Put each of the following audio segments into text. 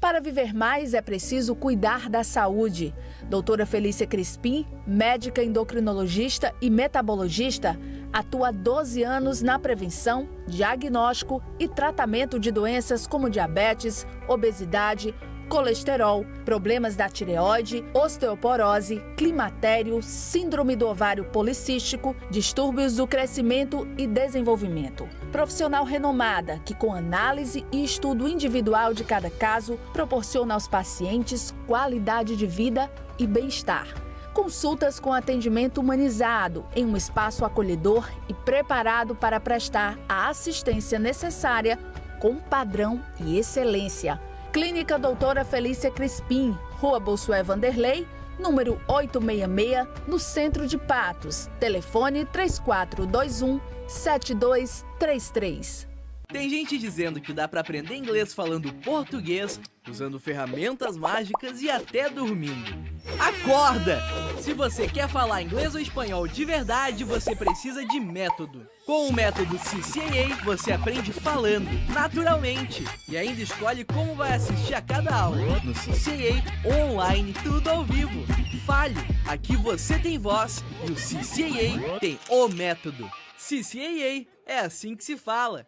Para viver mais é preciso cuidar da saúde. Doutora Felícia Crispim, médica endocrinologista e metabologista, atua há 12 anos na prevenção, diagnóstico e tratamento de doenças como diabetes, obesidade, colesterol, problemas da tireoide, osteoporose, climatério, síndrome do ovário policístico, distúrbios do crescimento e desenvolvimento. Profissional renomada que, com análise e estudo individual de cada caso, proporciona aos pacientes qualidade de vida e bem-estar. Consultas com atendimento humanizado em um espaço acolhedor e preparado para prestar a assistência necessária com padrão e excelência. Clínica Doutora Felícia Crispim, Rua Bossuet Vanderlei, número 866, no centro de Patos. Telefone 3421-7233. Tem gente dizendo que dá para aprender inglês falando português, usando ferramentas mágicas e até dormindo. Acorda! Se você quer falar inglês ou espanhol de verdade, você precisa de método. Com o método CCAA, você aprende falando, naturalmente, e ainda escolhe como vai assistir a cada aula. No CCAA, online, tudo ao vivo. Fale! Aqui você tem voz e o CCAA tem o método. CCAA, é assim que se fala.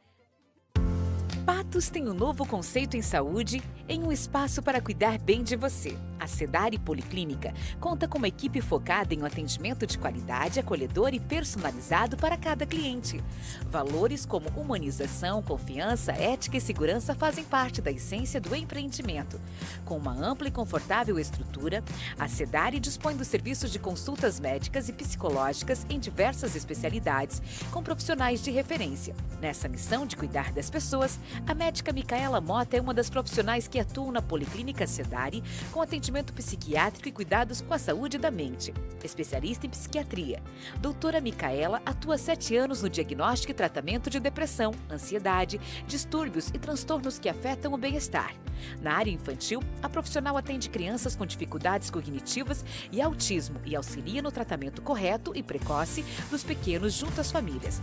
Patos tem um novo conceito em saúde, em um espaço para cuidar bem de você. A Sedare Policlínica conta com uma equipe focada em um atendimento de qualidade, acolhedor e personalizado para cada cliente. Valores como humanização, confiança, ética e segurança fazem parte da essência do empreendimento. Com uma ampla e confortável estrutura, a Sedare dispõe dos serviços de consultas médicas e psicológicas em diversas especialidades, com profissionais de referência. Nessa missão de cuidar das pessoas, a médica Micaela Mota é uma das profissionais que atuam na Policlínica Sedare com atendimento psiquiátrico e cuidados com a saúde da mente. Especialista em psiquiatria, doutora Micaela atua há 7 anos no diagnóstico e tratamento de depressão, ansiedade, distúrbios e transtornos que afetam o bem-estar. Na área infantil, a profissional atende crianças com dificuldades cognitivas e autismo e auxilia no tratamento correto e precoce dos pequenos junto às famílias.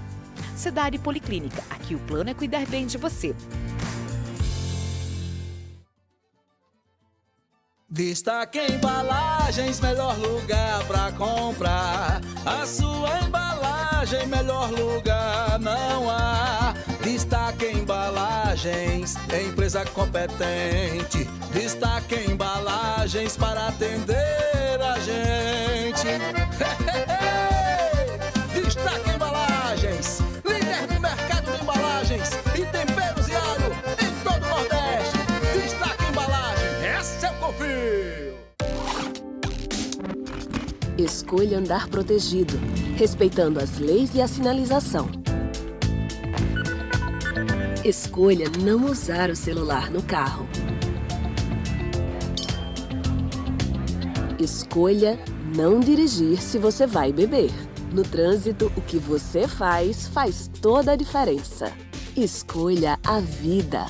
Sedare Policlínica, aqui o plano é cuidar bem de você. Destaque Embalagens, melhor lugar pra comprar. A sua embalagem, melhor lugar não há. Destaque Embalagens, empresa competente. Destaque Embalagens para atender a gente. Destaque Embalagens, líder do mercado de embalagens e temperos e alho em todo o Nordeste. Destaque Embalagem, essa eu confio. Escolha andar protegido, respeitando as leis e a sinalização. Escolha não usar o celular no carro. Escolha não dirigir se você vai beber. No trânsito, o que você faz toda a diferença. Escolha a vida.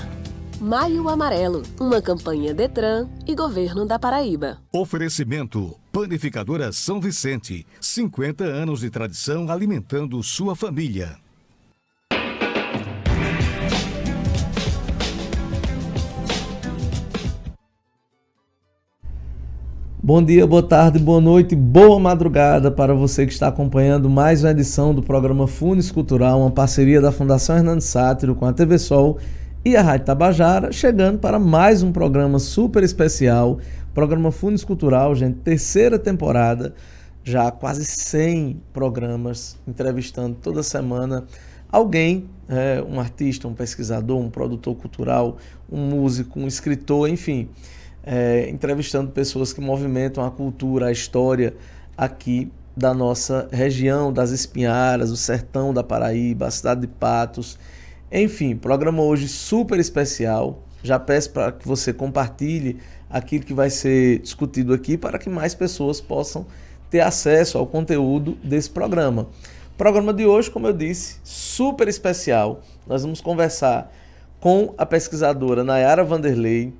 Maio Amarelo, uma campanha Detran e Governo da Paraíba. Oferecimento: Panificadora São Vicente, 50 anos de tradição alimentando sua família. Bom dia, boa tarde, boa noite, boa madrugada para você que está acompanhando mais uma edição do programa Funes Cultural, uma parceria da Fundação Hernando Sátiro com a TV Sol e a Rádio Tabajara, chegando para mais um programa super especial, programa Funes Cultural, gente, 3ª temporada, já quase 100 programas, entrevistando toda semana alguém, um artista, um pesquisador, um produtor cultural, um músico, um escritor, enfim, entrevistando pessoas que movimentam a cultura, a história aqui da nossa região, das Espinharas, o sertão da Paraíba, a cidade de Patos. Enfim, programa hoje super especial. Já peço para que você compartilhe aquilo que vai ser discutido aqui para que mais pessoas possam ter acesso ao conteúdo desse programa. O programa de hoje, como eu disse, super especial. Nós vamos conversar com a pesquisadora Nayara Vanderlei.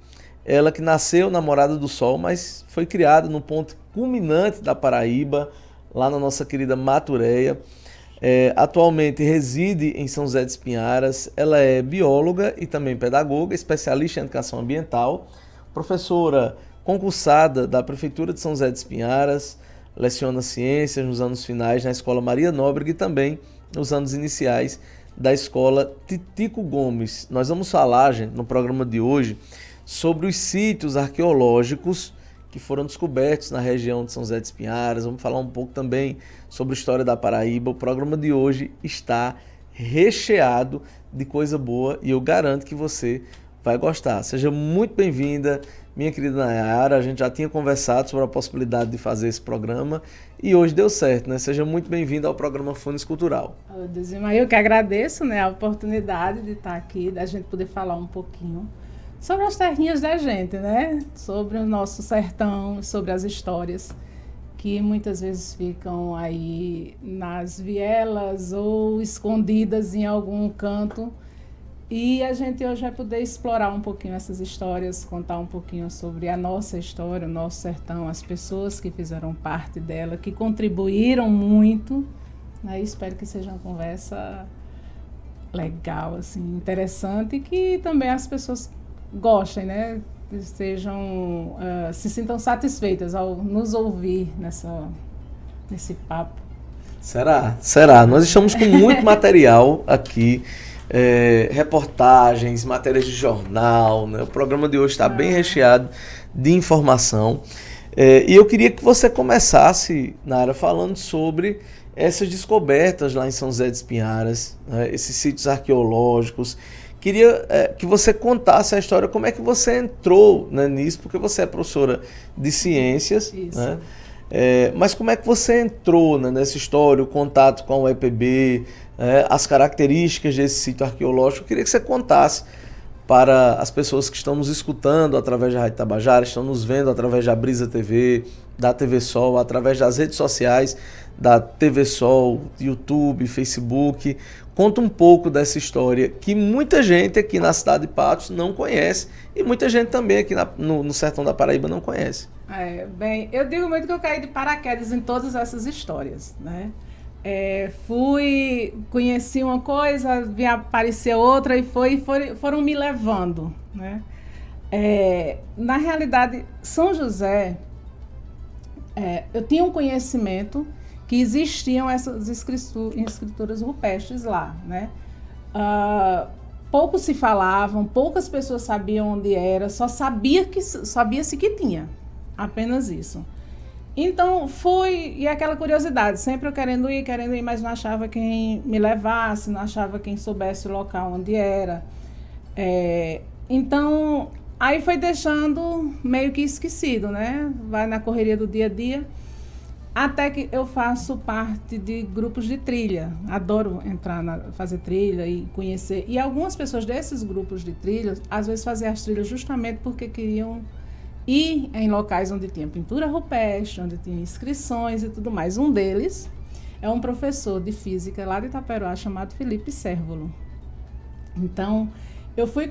Ela que nasceu na Morada do Sol, mas foi criada no ponto culminante da Paraíba, lá na nossa querida Maturéia. Atualmente reside em São José dos Pinharas. Ela é bióloga e também pedagoga, especialista em educação ambiental, professora concursada da Prefeitura de São José dos Pinharas, leciona ciências nos anos finais na Escola Maria Nóbrega e também nos anos iniciais da Escola Titico Gomes. Nós vamos falar, gente, no programa de hoje, sobre os sítios arqueológicos que foram descobertos na região de São José dos Pinharas. Vamos falar um pouco também sobre a história da Paraíba. O programa de hoje está recheado de coisa boa e eu garanto que você vai gostar. Seja muito bem-vinda, minha querida Nayara. A gente já tinha conversado sobre a possibilidade de fazer esse programa e hoje deu certo, né? Seja muito bem-vinda ao programa Funes Cultural. Dezima, eu que agradeço, né, a oportunidade de estar aqui, da gente poder falar um pouquinho sobre as terrinhas da gente, né? Sobre o nosso sertão, sobre as histórias que muitas vezes ficam aí nas vielas ou escondidas em algum canto. E a gente hoje vai poder explorar um pouquinho essas histórias, contar um pouquinho sobre a nossa história, o nosso sertão, as pessoas que fizeram parte dela, que contribuíram muito, né? Espero que seja uma conversa legal, assim, interessante, e que também as pessoas gostem, né? Estejam, se sintam satisfeitas ao nos ouvir nesse papo. Será? Nós estamos com muito material aqui, reportagens, matérias de jornal, né? O programa de hoje está bem recheado de informação. E eu queria que você começasse, Nara, falando sobre essas descobertas lá em São José dos Pinharas, né? Esses sítios arqueológicos. Queria que você contasse a história, como é que você entrou, né, nisso, porque você é professora de ciências, né? Mas como é que você entrou, né, nessa história, o contato com a UEPB, as características desse sítio arqueológico. Eu queria que você contasse para as pessoas que estão nos escutando através da Rádio Tabajara, estão nos vendo através da Brisa TV, da TV Sol, através das redes sociais da TV Sol, YouTube, Facebook. Conta um pouco dessa história que muita gente aqui na cidade de Patos não conhece e muita gente também aqui no sertão da Paraíba não conhece. Bem, eu digo muito que eu caí de paraquedas em todas essas histórias, né? Conheci uma coisa, vinha aparecer outra e foram me levando, né? Na realidade, São José, eu tinha um conhecimento que existiam essas escrituras rupestres lá, né? Pouco se falavam, poucas pessoas sabiam onde era, sabia-se que tinha, apenas isso. Então e aquela curiosidade, sempre eu querendo ir, mas não achava quem me levasse, não achava quem soubesse o local onde era. Então, aí foi deixando meio que esquecido, né? Vai na correria do dia a dia. Até que eu faço parte de grupos de trilha. Adoro fazer trilha e conhecer. E algumas pessoas desses grupos de trilha, às vezes faziam as trilhas justamente porque queriam ir em locais onde tinha pintura rupestre, onde tinha inscrições e tudo mais. Um deles é um professor de física lá de Itaperuá chamado Felipe Cérvulo. Então, eu fui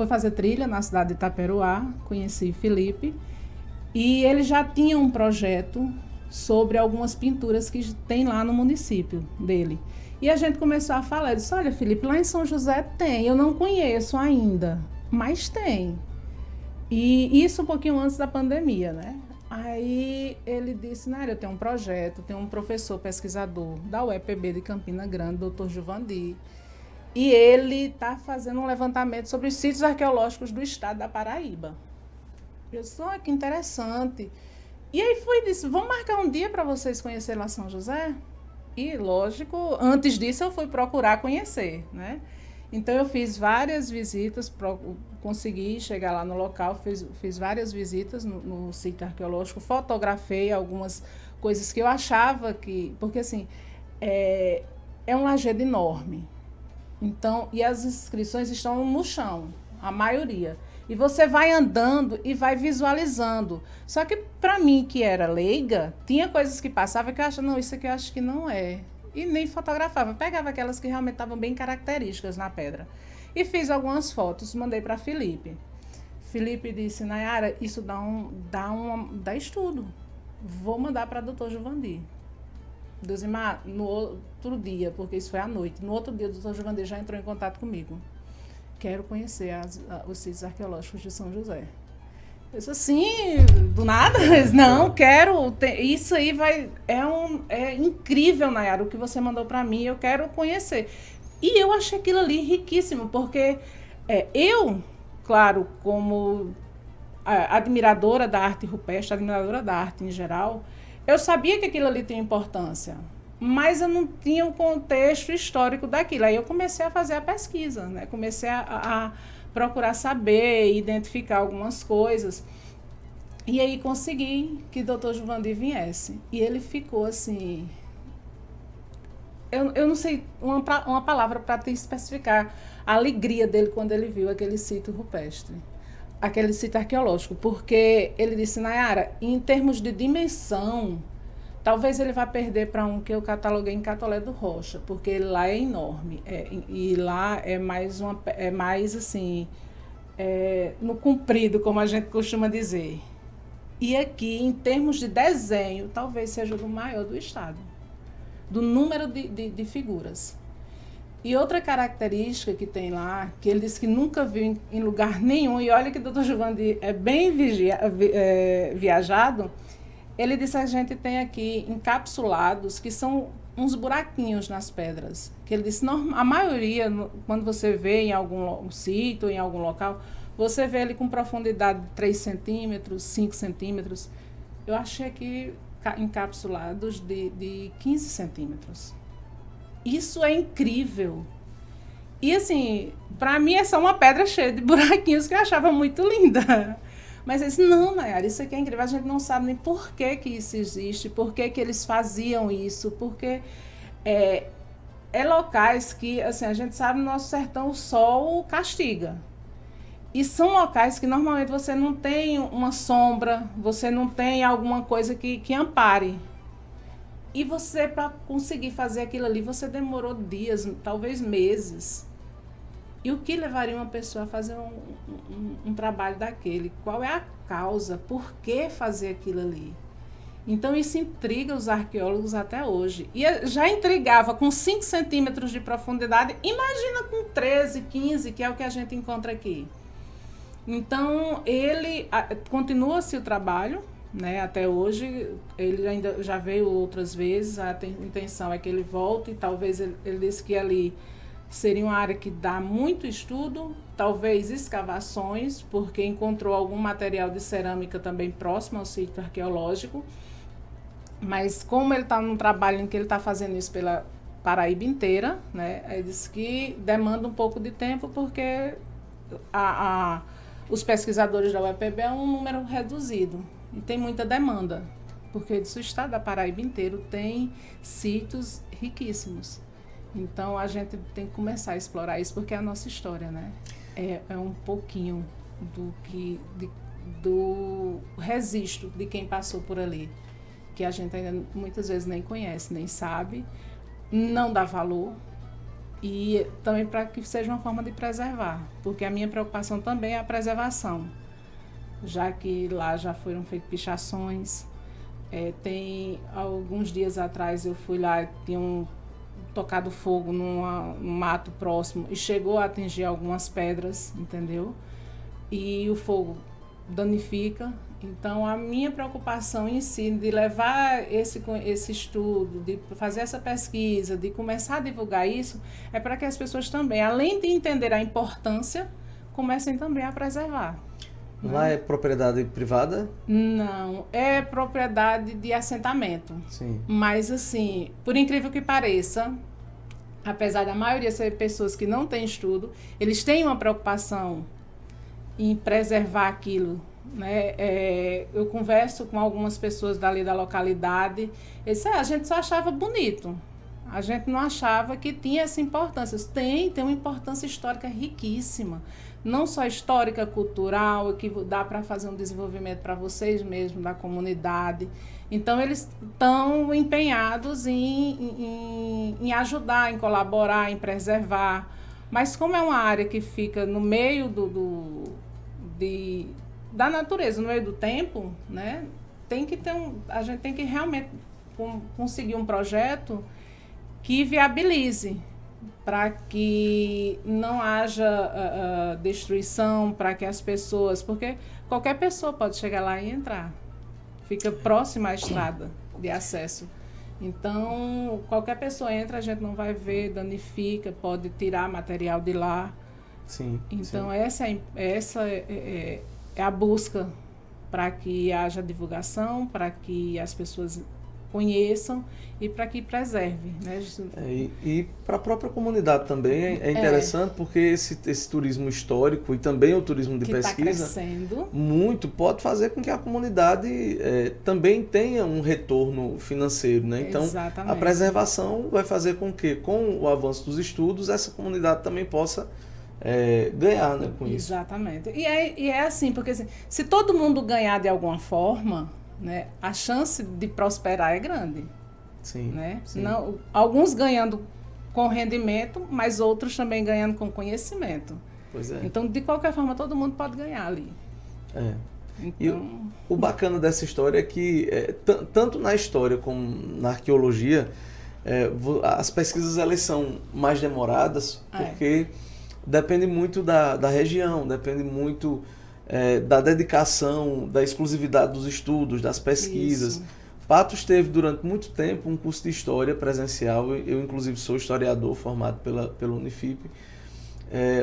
fazer trilha na cidade de Itaperuá, conheci Felipe. E ele já tinha um projeto sobre algumas pinturas que tem lá no município dele. E a gente começou a falar, eu disse, olha, Felipe, lá em São José tem, eu não conheço ainda, mas tem. E isso um pouquinho antes da pandemia, né? Aí ele disse, Nara, eu tenho um projeto, tenho um professor pesquisador da UEPB de Campina Grande, doutor Juvandi, e ele está fazendo um levantamento sobre os sítios arqueológicos do estado da Paraíba. Eu disse, que interessante. E aí disse, vamos marcar um dia para vocês conhecerem lá São José? E, lógico, antes disso eu fui procurar conhecer, né? Então eu fiz várias visitas, consegui chegar lá no local, fiz várias visitas no sítio arqueológico, fotografei algumas coisas que eu achava que... Porque, assim, é um lajedo enorme. Então, e as inscrições estão no chão, a maioria. E você vai andando e vai visualizando. Só que, para mim, que era leiga, tinha coisas que passavam que eu achava, não, isso aqui eu acho que não é. E nem fotografava. Pegava aquelas que realmente estavam bem características na pedra. E fiz algumas fotos, mandei para Felipe. Felipe disse, Nayara, isso dá estudo. Vou mandar para o doutor Juvandi. No outro dia, porque isso foi à noite, no outro dia o doutor Juvandi já entrou em contato comigo. quero conhecer os sítios arqueológicos de São José. Eu disse assim, do nada, não, quero, isso aí é incrível, Nayara, o que você mandou para mim, eu quero conhecer. E eu achei aquilo ali riquíssimo, porque eu, claro, como admiradora da arte rupestre, admiradora da arte em geral, eu sabia que aquilo ali tem importância, mas eu não tinha o contexto histórico daquilo. Aí eu comecei a fazer a pesquisa, né? Comecei a procurar saber, identificar algumas coisas. E aí consegui que o Dr. Juvandir viesse. E ele ficou assim... Eu não sei uma palavra para te especificar a alegria dele quando ele viu aquele sítio rupestre, aquele sítio arqueológico. Porque ele disse, Nayara, em termos de dimensão, talvez ele vá perder para um que eu cataloguei em Catolé do Rocha, porque lá é enorme. E lá é mais assim, no comprido, como a gente costuma dizer. E aqui, em termos de desenho, talvez seja o maior do estado, do número de figuras. E outra característica que tem lá, que ele disse que nunca viu em lugar nenhum, e olha que o Dr. Juvandir é bem viajado, ele disse que a gente tem aqui encapsulados, que são uns buraquinhos nas pedras. Que ele disse, a maioria, quando você vê em algum sítio, em algum local, você vê ele com profundidade de 3 centímetros, 5 centímetros. Eu achei aqui encapsulados de 15 centímetros. Isso é incrível. E assim, para mim é só uma pedra cheia de buraquinhos que eu achava muito linda. Mas eu disse, não, Nayara, isso aqui é incrível. A gente não sabe nem por que isso existe, por que eles faziam isso, porque é locais que, assim, a gente sabe, no nosso sertão o sol castiga. E são locais que normalmente você não tem uma sombra, você não tem alguma coisa que ampare. E você, para conseguir fazer aquilo ali, você demorou dias, talvez meses. E o que levaria uma pessoa a fazer um trabalho daquele? Qual é a causa? Por que fazer aquilo ali? Então, isso intriga os arqueólogos até hoje. E já intrigava com 5 centímetros de profundidade, imagina com 13, 15, que é o que a gente encontra aqui. Então, ele continua-se o trabalho, né, até hoje. Ele ainda já veio outras vezes, a intenção é que ele volte, e talvez ele disse que ali seria uma área que dá muito estudo, talvez escavações, porque encontrou algum material de cerâmica também próximo ao sítio arqueológico. Mas como ele está num trabalho em que ele está fazendo isso pela Paraíba inteira, né, ele disse que demanda um pouco de tempo, porque os pesquisadores da UEPB é um número reduzido e tem muita demanda, porque o estado da Paraíba inteiro tem sítios riquíssimos. Então, a gente tem que começar a explorar isso, porque é a nossa história, né? É um pouquinho do registro de quem passou por ali, que a gente ainda muitas vezes nem conhece, nem sabe, não dá valor, e também para que seja uma forma de preservar, porque a minha preocupação também é a preservação, já que lá já foram feitas pichações. Tem alguns dias atrás eu fui lá, tinha tocado fogo num mato próximo e chegou a atingir algumas pedras, entendeu? E o fogo danifica. Então, a minha preocupação em si, de levar esse estudo, de fazer essa pesquisa, de começar a divulgar isso, é para que as pessoas também, além de entender a importância, comecem também a preservar. Lá é propriedade privada? Não, é propriedade de assentamento. Sim. Mas, assim, por incrível que pareça, apesar da maioria ser pessoas que não têm estudo, eles têm uma preocupação em preservar aquilo, né? Eu converso com algumas pessoas dali da localidade, eles a gente só achava bonito, a gente não achava que tinha essa importância. Tem uma importância histórica riquíssima, não só histórica, cultural, que dá para fazer um desenvolvimento para vocês mesmos, da comunidade. Então, eles estão empenhados em ajudar, em colaborar, em preservar. Mas como é uma área que fica no meio da natureza, no meio do tempo, né, a gente tem que realmente conseguir um projeto que viabilize, para que não haja destruição, para que as pessoas... Porque qualquer pessoa pode chegar lá e entrar. Fica próxima à estrada de acesso. Então, qualquer pessoa entra, a gente não vai ver, danifica, pode tirar material de lá. Sim. Então, sim. essa é a busca para que haja divulgação, para que as pessoas conheçam e para que preserve, né? E para a própria comunidade também é interessante, porque esse turismo histórico e também o turismo de pesquisa muito pode fazer com que a comunidade também tenha um retorno financeiro, né? Então, exatamente, a preservação vai fazer com que, com o avanço dos estudos, essa comunidade também possa ganhar, né, com isso. Exatamente. E é assim, porque assim, se todo mundo ganhar de alguma forma, né, a chance de prosperar é grande. Sim, né? sim. Não, alguns ganhando com rendimento, mas outros também ganhando com conhecimento. Pois é. Então, de qualquer forma, todo mundo pode ganhar ali. Então... E o bacana dessa história é que, tanto na história como na arqueologia, as pesquisas elas são mais demoradas, porque depende muito da região, depende muito da dedicação, da exclusividade dos estudos, das pesquisas. Isso. Patos teve durante muito tempo um curso de história presencial. Eu inclusive sou historiador formado pela Unifip.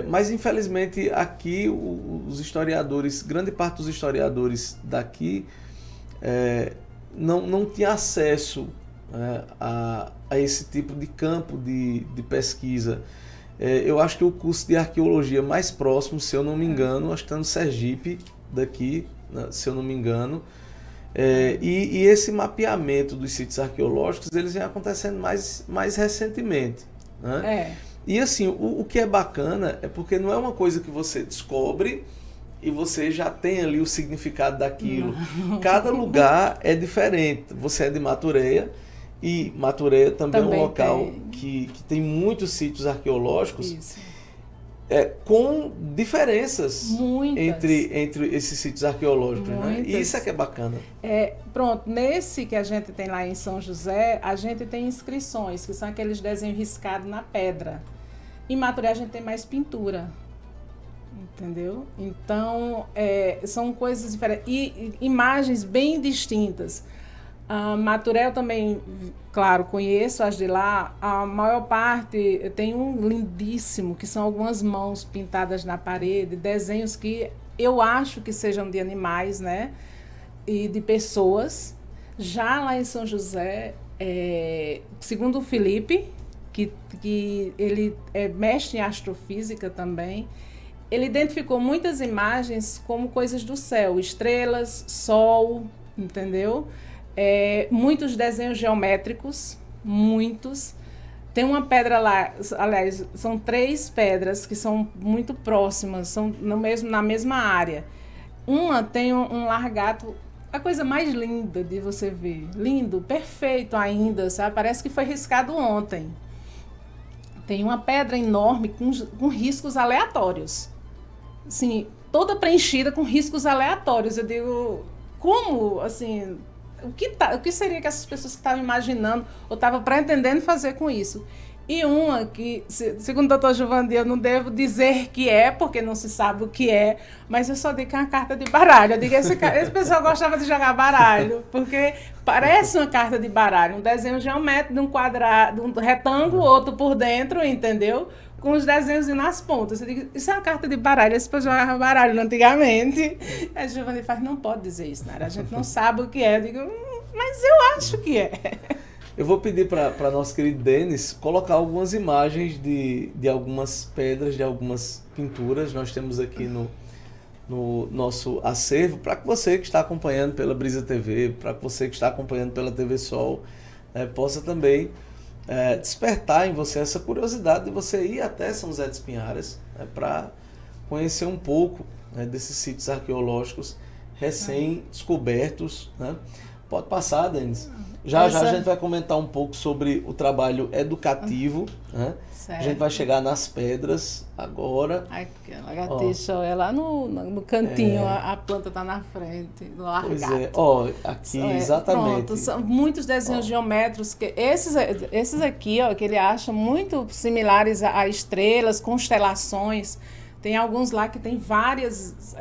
Mas infelizmente aqui os historiadores, grande parte dos historiadores daqui não tinha acesso a esse tipo de campo de pesquisa. Eu acho que o curso de arqueologia mais próximo, se eu não me engano, acho que está no Sergipe, daqui, né, se eu não me engano. E esse mapeamento dos sítios arqueológicos, eles vêm acontecendo mais recentemente. Né? E assim, o que é bacana é porque não é uma coisa que você descobre e você já tem ali o significado daquilo. Não. Cada lugar é diferente. Você é de Matureia, e Matureia também é um local que tem muitos sítios arqueológicos, com diferenças entre esses sítios arqueológicos. Né? E isso é que é bacana. Pronto, nesse que a gente tem lá em São José, a gente tem inscrições, que são aqueles desenhos riscados na pedra. Em Matureia a gente tem mais pintura. Entendeu? Então, são coisas diferentes. E imagens bem distintas. Maturéia eu também, claro, conheço as de lá. A maior parte tem um lindíssimo, que são algumas mãos pintadas na parede, desenhos que eu acho que sejam de animais, né? E de pessoas. Já lá em São José, segundo o Felipe, que ele é mestre em astrofísica também, ele identificou muitas imagens como coisas do céu, estrelas, sol, entendeu? Muitos desenhos geométricos, muitos. Tem uma pedra lá, aliás, são 3 pedras que são muito próximas, são na mesma área. Uma tem um largato, a coisa mais linda de você ver, lindo, perfeito ainda, sabe? Parece que foi riscado ontem. Tem uma pedra enorme com riscos aleatórios, assim, toda preenchida com riscos aleatórios. Eu digo, como, assim... O que seria que essas pessoas que estavam imaginando ou estavam pretendendo fazer com isso? E uma que, segundo o doutor Giovanni, eu não devo dizer que porque não se sabe o que é, mas eu só digo que é uma carta de baralho. Eu digo, esse pessoal gostava de jogar baralho, porque parece uma carta de baralho, um desenho geométrico de um quadrado, de um retângulo, outro por dentro, entendeu? Com os desenhos nas pontas. Eu digo, isso é uma carta de baralho, esse pessoal jogava baralho antigamente. A Giovanni faz, não pode dizer isso, Nara, a gente não sabe o que é. Eu digo, mas eu acho que é. Eu vou pedir para nosso querido Denis colocar algumas imagens de algumas pedras, de algumas pinturas. Nós temos aqui no nosso acervo, para que você que está acompanhando pela Brisa TV, para que você que está acompanhando pela TV Sol, possa também despertar em você essa curiosidade de você ir até São José dos Pinharas, para conhecer um pouco desses sítios arqueológicos recém-descobertos, né? Pode passar, Denis. Já a gente vai comentar um pouco sobre o trabalho educativo, né? Certo. A gente vai chegar nas pedras agora. Aquela lagartixa, é lá no cantinho, a planta está na frente, do largado. Pois é, aqui exatamente. Pronto, são muitos desenhos geométricos, que esses aqui, que ele acha muito similares a estrelas, constelações. Tem alguns lá que tem vários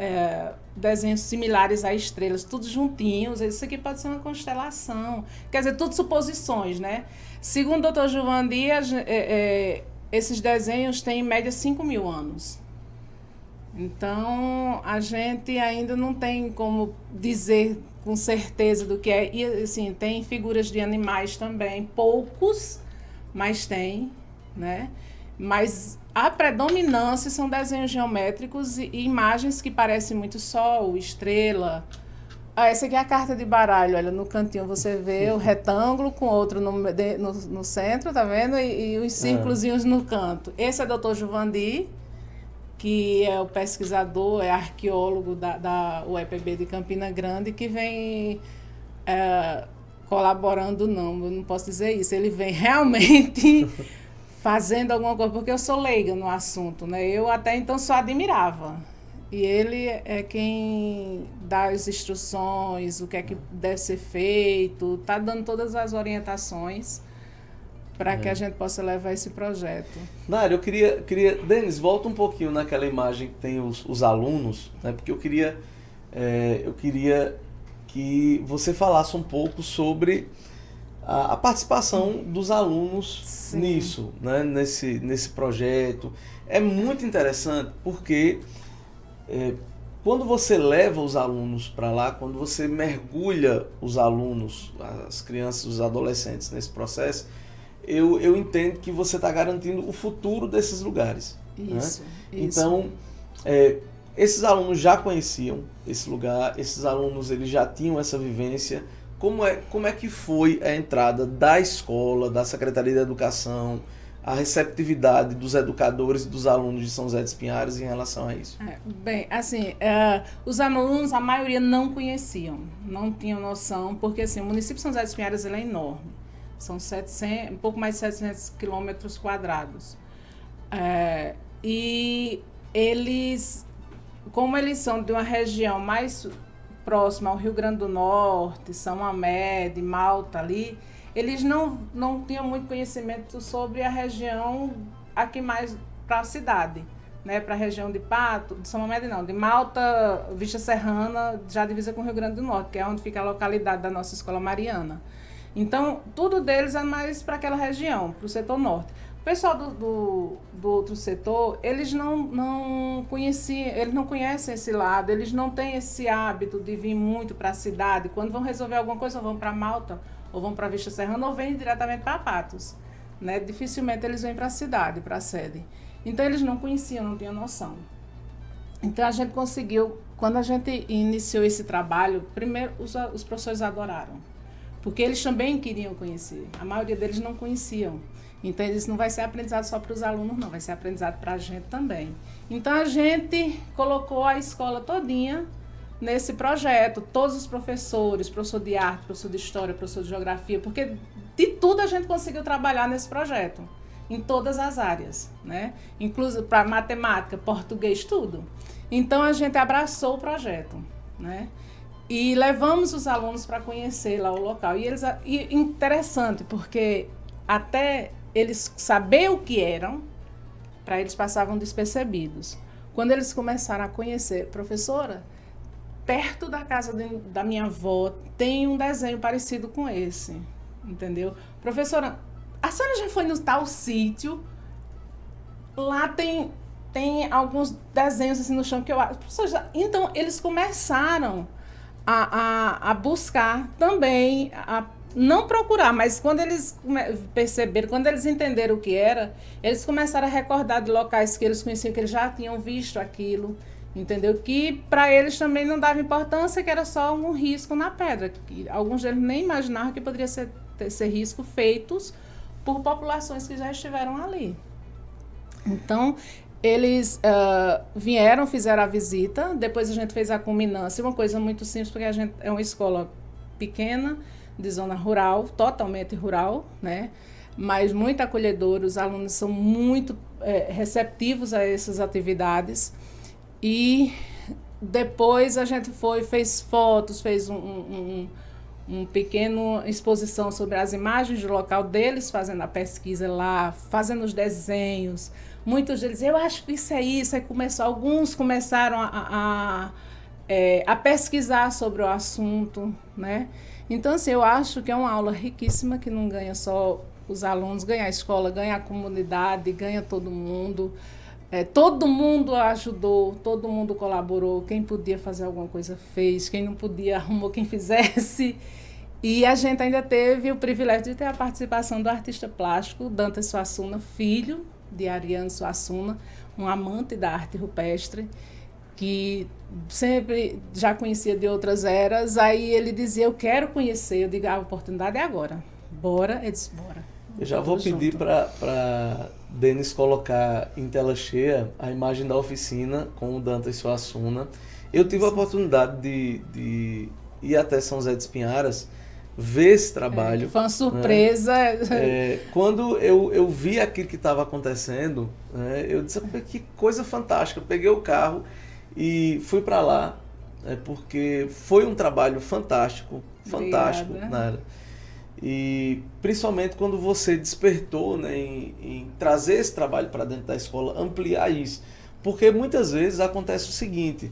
desenhos similares a estrelas, tudo juntinhos. Isso aqui pode ser uma constelação. Quer dizer, tudo suposições, né? Segundo o Dr. Gilvan Dias, esses desenhos têm em média 5.000 anos. Então, a gente ainda não tem como dizer com certeza do que é. E, assim, tem figuras de animais também, poucos, mas tem, né? Mas a predominância são desenhos geométricos e imagens que parecem muito sol, estrela. Essa aqui é a carta de baralho, olha, no cantinho você vê o retângulo com outro no centro, tá vendo? E os círculozinhos no canto. Esse é o Dr. Juvandi, que é o pesquisador, é arqueólogo da UEPB de Campina Grande, que vem colaborando, eu não posso dizer isso, ele vem realmente fazendo alguma coisa, porque eu sou leiga no assunto, né? Eu até então só admirava. E ele é quem dá as instruções, o que é que deve ser feito, está dando todas as orientações para que a gente possa levar esse projeto. Nária, eu queria... Denis, volta um pouquinho naquela imagem que tem os alunos, né? Porque eu queria que você falasse um pouco sobre a participação dos alunos nisso, né? Nesse projeto. É muito interessante porque quando você leva os alunos para lá, quando você mergulha os alunos, as crianças, os adolescentes nesse processo, eu entendo que você está garantindo o futuro desses lugares. Isso, né? isso. Então, esses alunos já conheciam esse lugar, esses alunos eles já tinham essa vivência. Como é que foi a entrada da escola, da Secretaria da Educação, a receptividade dos educadores e dos alunos de São José dos Pinhais em relação a isso? Bem, assim, os alunos, a maioria não conheciam, não tinham noção, porque assim, o município de São José dos Pinhais ele é enorme, são um pouco mais de 700 quilômetros quadrados. E eles, como eles são de uma região mais próxima ao Rio Grande do Norte, São Amédio, Malta ali, eles não tinham muito conhecimento sobre a região aqui mais para a cidade, né? Para a região de Pato, de São Amédio não, de Malta, Vista Serrana, já divisa com o Rio Grande do Norte, que é onde fica a localidade da nossa escola mariana. Então, tudo deles é mais para aquela região, para o setor norte. O pessoal do outro setor, eles não conheciam, eles não conhecem esse lado, eles não têm esse hábito de vir muito para a cidade. Quando vão resolver alguma coisa, vão para Malta, ou vão para Vista Serrana, ou vêm diretamente para Patos. Né? Dificilmente eles vêm para a cidade, para a sede. Então, eles não conheciam, não tinham noção. Então, a gente conseguiu, quando a gente iniciou esse trabalho, primeiro os professores adoraram, porque eles também queriam conhecer. A maioria deles não conheciam. Então, isso não vai ser aprendizado só para os alunos, não. Vai ser aprendizado para a gente também. Então, a gente colocou a escola todinha nesse projeto. Todos os professores, professor de arte, professor de história, professor de geografia, porque de tudo a gente conseguiu trabalhar nesse projeto. Em todas as áreas, né? Inclusive para matemática, português, tudo. Então, a gente abraçou o projeto, né? E levamos os alunos para conhecer lá o local. E interessante, porque até eles saber o que eram, para eles passavam despercebidos. Quando eles começaram a conhecer, professora, perto da casa da minha avó tem um desenho parecido com esse, entendeu? Professora, a senhora já foi no tal sítio? Lá tem alguns desenhos assim no chão que eu acho. Então, eles começaram a buscar também, a não procurar, mas quando eles perceberam, quando eles entenderam o que era, eles começaram a recordar de locais que eles conheciam, que eles já tinham visto aquilo, entendeu? Que para eles também não dava importância, que era só um risco na pedra. Que alguns deles nem imaginavam que poderia ser risco feitos por populações que já estiveram ali. Então, eles fizeram a visita, depois a gente fez a culminância, uma coisa muito simples, porque a gente é uma escola pequena, de zona rural, totalmente rural, né? Mas muito acolhedora, os alunos são muito receptivos a essas atividades. E depois a gente fez fotos, fez um pequeno exposição sobre as imagens do local deles, fazendo a pesquisa lá, fazendo os desenhos. Muitos deles, eu acho que isso é isso. Aí alguns começaram a pesquisar sobre o assunto, né? Então, assim, eu acho que é uma aula riquíssima, que não ganha só os alunos, ganha a escola, ganha a comunidade, ganha todo mundo. Todo mundo ajudou, todo mundo colaborou. Quem podia fazer alguma coisa fez, quem não podia arrumou quem fizesse. E a gente ainda teve o privilégio de ter a participação do artista plástico Dantas Suassuna, filho de Ariano Suassuna, um amante da arte rupestre, que sempre já conhecia de outras eras. Aí ele dizia, eu quero conhecer. Eu digo, a oportunidade é agora. Bora. Ele disse, bora. Eu já vou pedir para Denis colocar em tela cheia a imagem da oficina com o Dantas Suassuna. Eu tive a oportunidade de ir até São José dos Pinharas, ver esse trabalho. Foi uma surpresa. Né? Quando eu vi aquilo que estava acontecendo, né, eu disse, que coisa fantástica. Eu peguei o carro e fui para lá, porque foi um trabalho fantástico. Né? E principalmente quando você despertou, né, em trazer esse trabalho para dentro da escola, ampliar isso. Porque muitas vezes acontece o seguinte,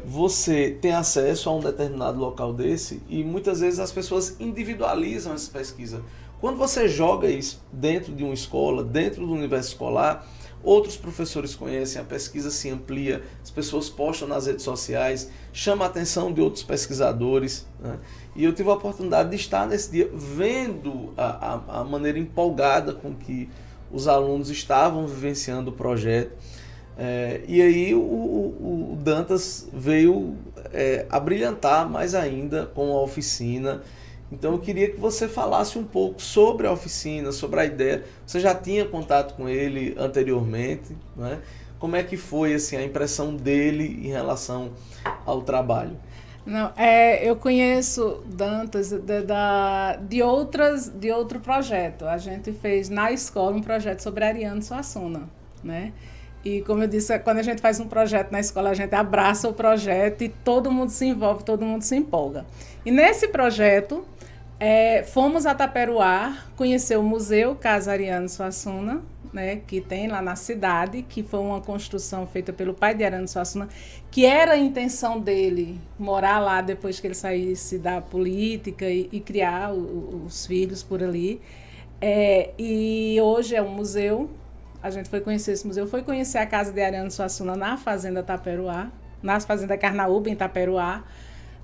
você tem acesso a um determinado local desse e muitas vezes as pessoas individualizam essa pesquisa. Quando você joga isso dentro de uma escola, dentro do universo escolar, outros professores conhecem, a pesquisa se amplia, as pessoas postam nas redes sociais, chama a atenção de outros pesquisadores, né? E eu tive a oportunidade de estar nesse dia vendo a maneira empolgada com que os alunos estavam vivenciando o projeto. E aí o Dantas veio abrilhantar mais ainda com a oficina. Então eu queria que você falasse um pouco sobre a oficina, sobre a ideia. Você já tinha contato com ele anteriormente, né? Como é que foi assim, a impressão dele em relação ao trabalho? Não, eu conheço Dantas de outro projeto. A gente fez na escola um projeto sobre Ariano Suassuna, né? E como eu disse, quando a gente faz um projeto na escola, a gente abraça o projeto e todo mundo se envolve, todo mundo se empolga. E nesse projeto, fomos a Taperoá, conhecer o Museu Casa Ariano Suassuna, né, que tem lá na cidade, que foi uma construção feita pelo pai de Ariano Suassuna, que era a intenção dele morar lá depois que ele saísse da política e criar os filhos por ali. E hoje é um museu. A gente foi conhecer esse museu, foi conhecer a casa de Ariano Suassuna na Fazenda Taperoá, na Fazenda Carnaúba, em Taperoá.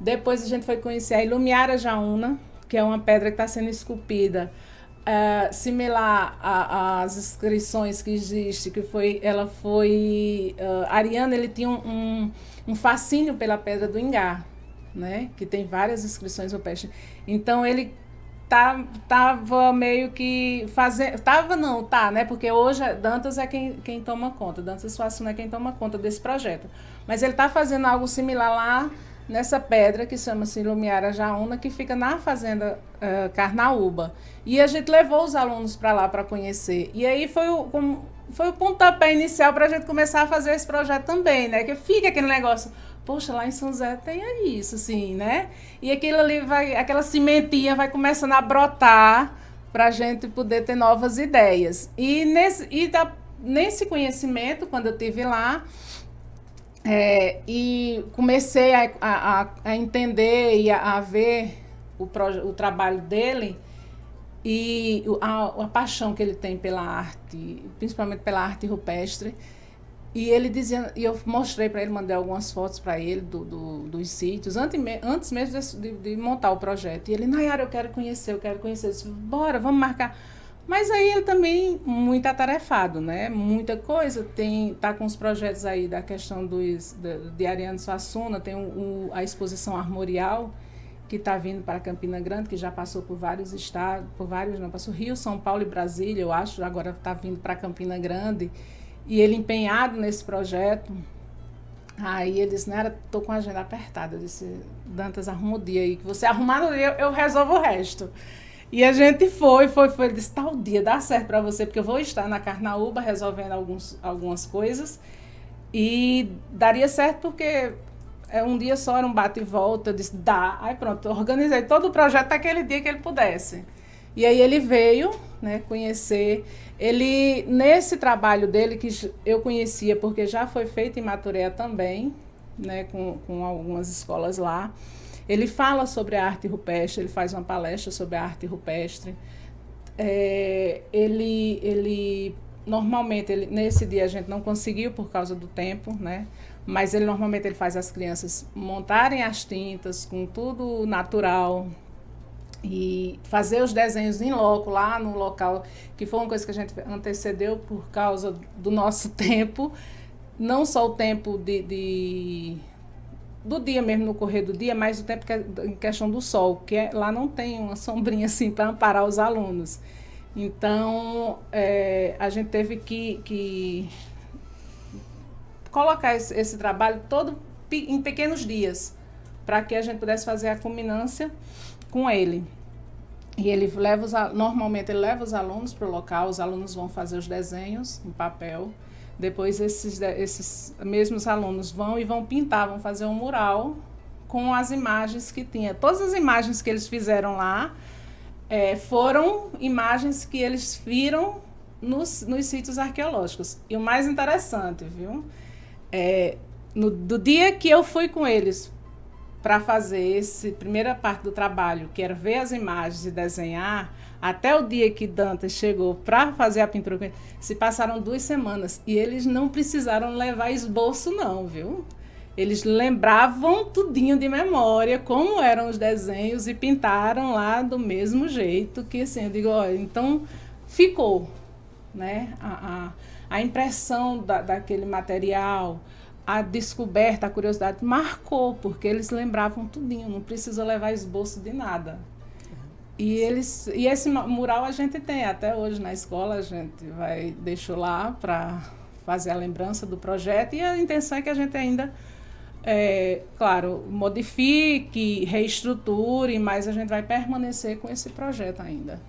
Depois a gente foi conhecer a Ilumiara Jaúna, que é uma pedra que está sendo esculpida, similar às inscrições que existem, Ariano, ele tinha um fascínio pela Pedra do Ingá, né, que tem várias inscrições rupestres. Então ele tava meio que fazendo, né? Porque hoje Dantas é quem toma conta, Dantas Suassuna é quem toma conta desse projeto. Mas ele está fazendo algo similar lá nessa pedra que chama-se Ilumiara Jaúna, que fica na Fazenda Carnaúba. E a gente levou os alunos para lá para conhecer. E aí foi o pontapé inicial para a gente começar a fazer esse projeto também, né? Que fica aquele negócio, poxa, lá em São José tem isso, assim, né? E aquilo ali aquela sementinha vai começando a brotar para a gente poder ter novas ideias. E nesse conhecimento, quando eu estive lá, e comecei a entender e a ver o trabalho dele e a paixão que ele tem pela arte, principalmente pela arte rupestre. E ele dizia, e eu mostrei para ele, mandei algumas fotos para ele dos sítios, antes mesmo de montar o projeto. E ele, Nayara, eu quero conhecer. Eu disse, bora, vamos marcar. Mas aí ele também muito atarefado, né? Muita coisa, tá com os projetos aí da questão de Ariano Suassuna, tem a exposição armorial, que está vindo para Campina Grande, que já passou por vários estados, passou Rio, São Paulo e Brasília, eu acho, agora está vindo para Campina Grande. E ele empenhado nesse projeto, Aí ele disse, Nara, tô com a agenda apertada. Eu disse, Dantas, arruma o dia aí, que você arrumar no dia, eu resolvo o resto. E a gente foi, ele disse, tal dia, dá certo para você, porque eu vou estar na Carnaúba resolvendo algumas coisas, e daria certo porque um dia só, era um bate e volta, eu disse, dá. Aí pronto, eu organizei todo o projeto naquele dia que ele pudesse. E aí ele veio, né, conhecer. Ele, nesse trabalho dele, que eu conhecia, porque já foi feito em Maturéia também, né, com algumas escolas lá, ele fala sobre a arte rupestre, ele faz uma palestra sobre a arte rupestre. Normalmente, nesse dia a gente não conseguiu por causa do tempo, né? Mas normalmente ele faz as crianças montarem as tintas com tudo natural e fazer os desenhos em loco, lá no local, que foi uma coisa que a gente antecedeu por causa do nosso tempo, não só o tempo do dia mesmo, no correr do dia, mas o tempo em questão do sol, que lá não tem uma sombrinha assim para amparar os alunos. Então, a gente teve que colocar esse trabalho todo em pequenos dias, para que a gente pudesse fazer a culminância com ele. E ele normalmente ele leva os alunos para o local, os alunos vão fazer os desenhos em papel, depois esses mesmos alunos vão pintar, vão fazer um mural com as imagens que tinha. Todas as imagens que eles fizeram lá foram imagens que eles viram nos sítios arqueológicos. E o mais interessante, viu? Do dia que eu fui com eles para fazer essa primeira parte do trabalho, que era ver as imagens e desenhar, até o dia que Dantas chegou para fazer a pintura, se passaram 2 semanas e eles não precisaram levar esboço não, viu? Eles lembravam tudinho de memória, como eram os desenhos e pintaram lá do mesmo jeito, que assim, eu digo, olha, então ficou, né? A impressão daquele material, a descoberta, a curiosidade, marcou, porque eles lembravam tudinho, não precisa levar esboço de nada. E esse mural a gente tem até hoje na escola, a gente deixou lá para fazer a lembrança do projeto, e a intenção é que a gente ainda, claro, modifique, reestruture, mas a gente vai permanecer com esse projeto ainda.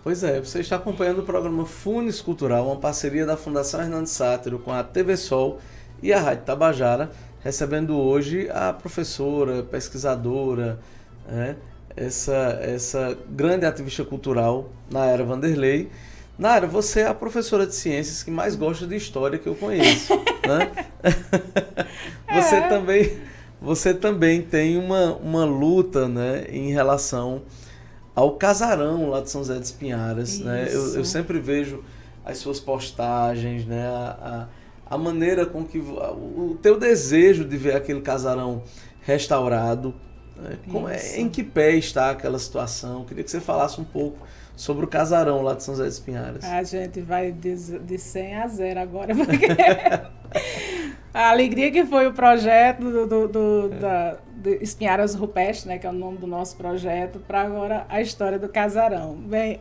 Pois é, você está acompanhando o programa Funes Cultural, uma parceria da Fundação Hernando Sátiro com a TV Sol e a Rádio Tabajara, recebendo hoje a professora, pesquisadora, essa grande ativista cultural, Nayara Vanderlei. Nayara, você é a professora de ciências que mais gosta de história que eu conheço, né? Você também tem uma luta, né, em relação ao casarão lá de São José dos Pinharas, né? Eu sempre vejo as suas postagens, né? A maneira com que o teu desejo de ver aquele casarão restaurado, né? Em que pé está aquela situação? Queria que você falasse um pouco sobre o casarão lá de São José dos Pinharas. A gente vai de 100 a 0 agora, porque a alegria que foi o projeto da Espinharas Rupestres, né, que é o nome do nosso projeto, para agora a história do casarão. Bem,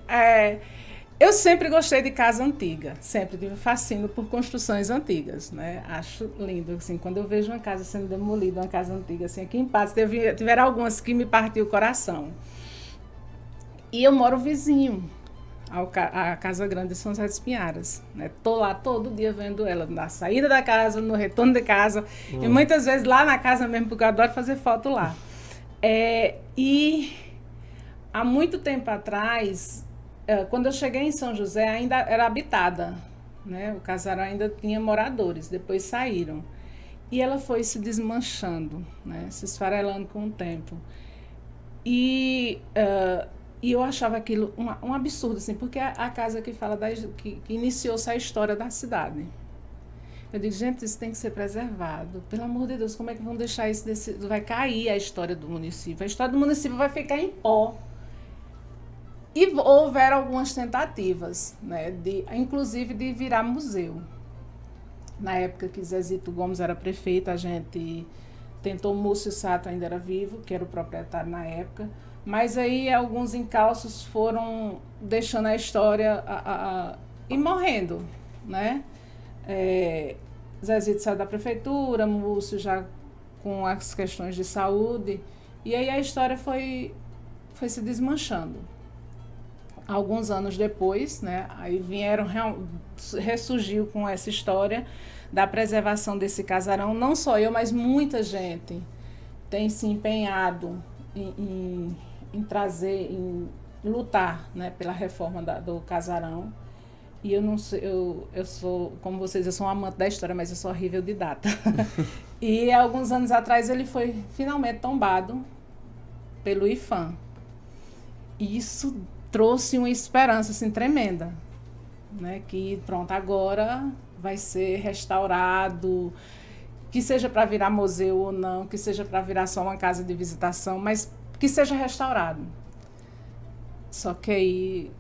eu sempre gostei de casa antiga, sempre tive fascínio por construções antigas, né? Acho lindo, assim, quando eu vejo uma casa sendo demolida, uma casa antiga, assim, aqui em Patos, tiveram algumas que me partiu o coração. E eu moro vizinho à Casa Grande de São José dos Pinharas, né? Tô lá todo dia vendo ela, na saída da casa, no retorno de casa, e muitas vezes lá na casa mesmo, porque eu adoro fazer foto lá. E há muito tempo atrás, quando eu cheguei em São José, ainda era habitada, né? O casarão ainda tinha moradores, depois saíram. E ela foi se desmanchando, né? Se esfarelando com o tempo. E eu achava aquilo um absurdo, assim, porque é a casa que fala que iniciou-se a história da cidade. Eu digo, gente, isso tem que ser preservado. Pelo amor de Deus, como é que vão deixar isso? Vai cair a história do município. A história do município vai ficar em pó. E houveram algumas tentativas, né, inclusive de virar museu. Na época que Zezito Gomes era prefeito, a gente tentou, Múcio Sato ainda era vivo, que era o proprietário na época, mas aí alguns encalços foram deixando a história e morrendo, né? Zezito saiu da prefeitura, Múcio já com as questões de saúde, e aí a história foi se desmanchando. Alguns anos depois, né, aí ressurgiu com essa história da preservação desse casarão. Não só eu, mas muita gente tem se empenhado em trazer, em lutar, né, pela reforma do casarão. E eu não sei, eu sou, como vocês, eu sou um amante da história, mas eu sou horrível de data. E alguns anos atrás ele foi finalmente tombado pelo IPHAN. E isso trouxe uma esperança assim, tremenda, né? Que pronto, agora vai ser restaurado, que seja para virar museu ou não, que seja para virar só uma casa de visitação, mas que seja restaurado. Só que aí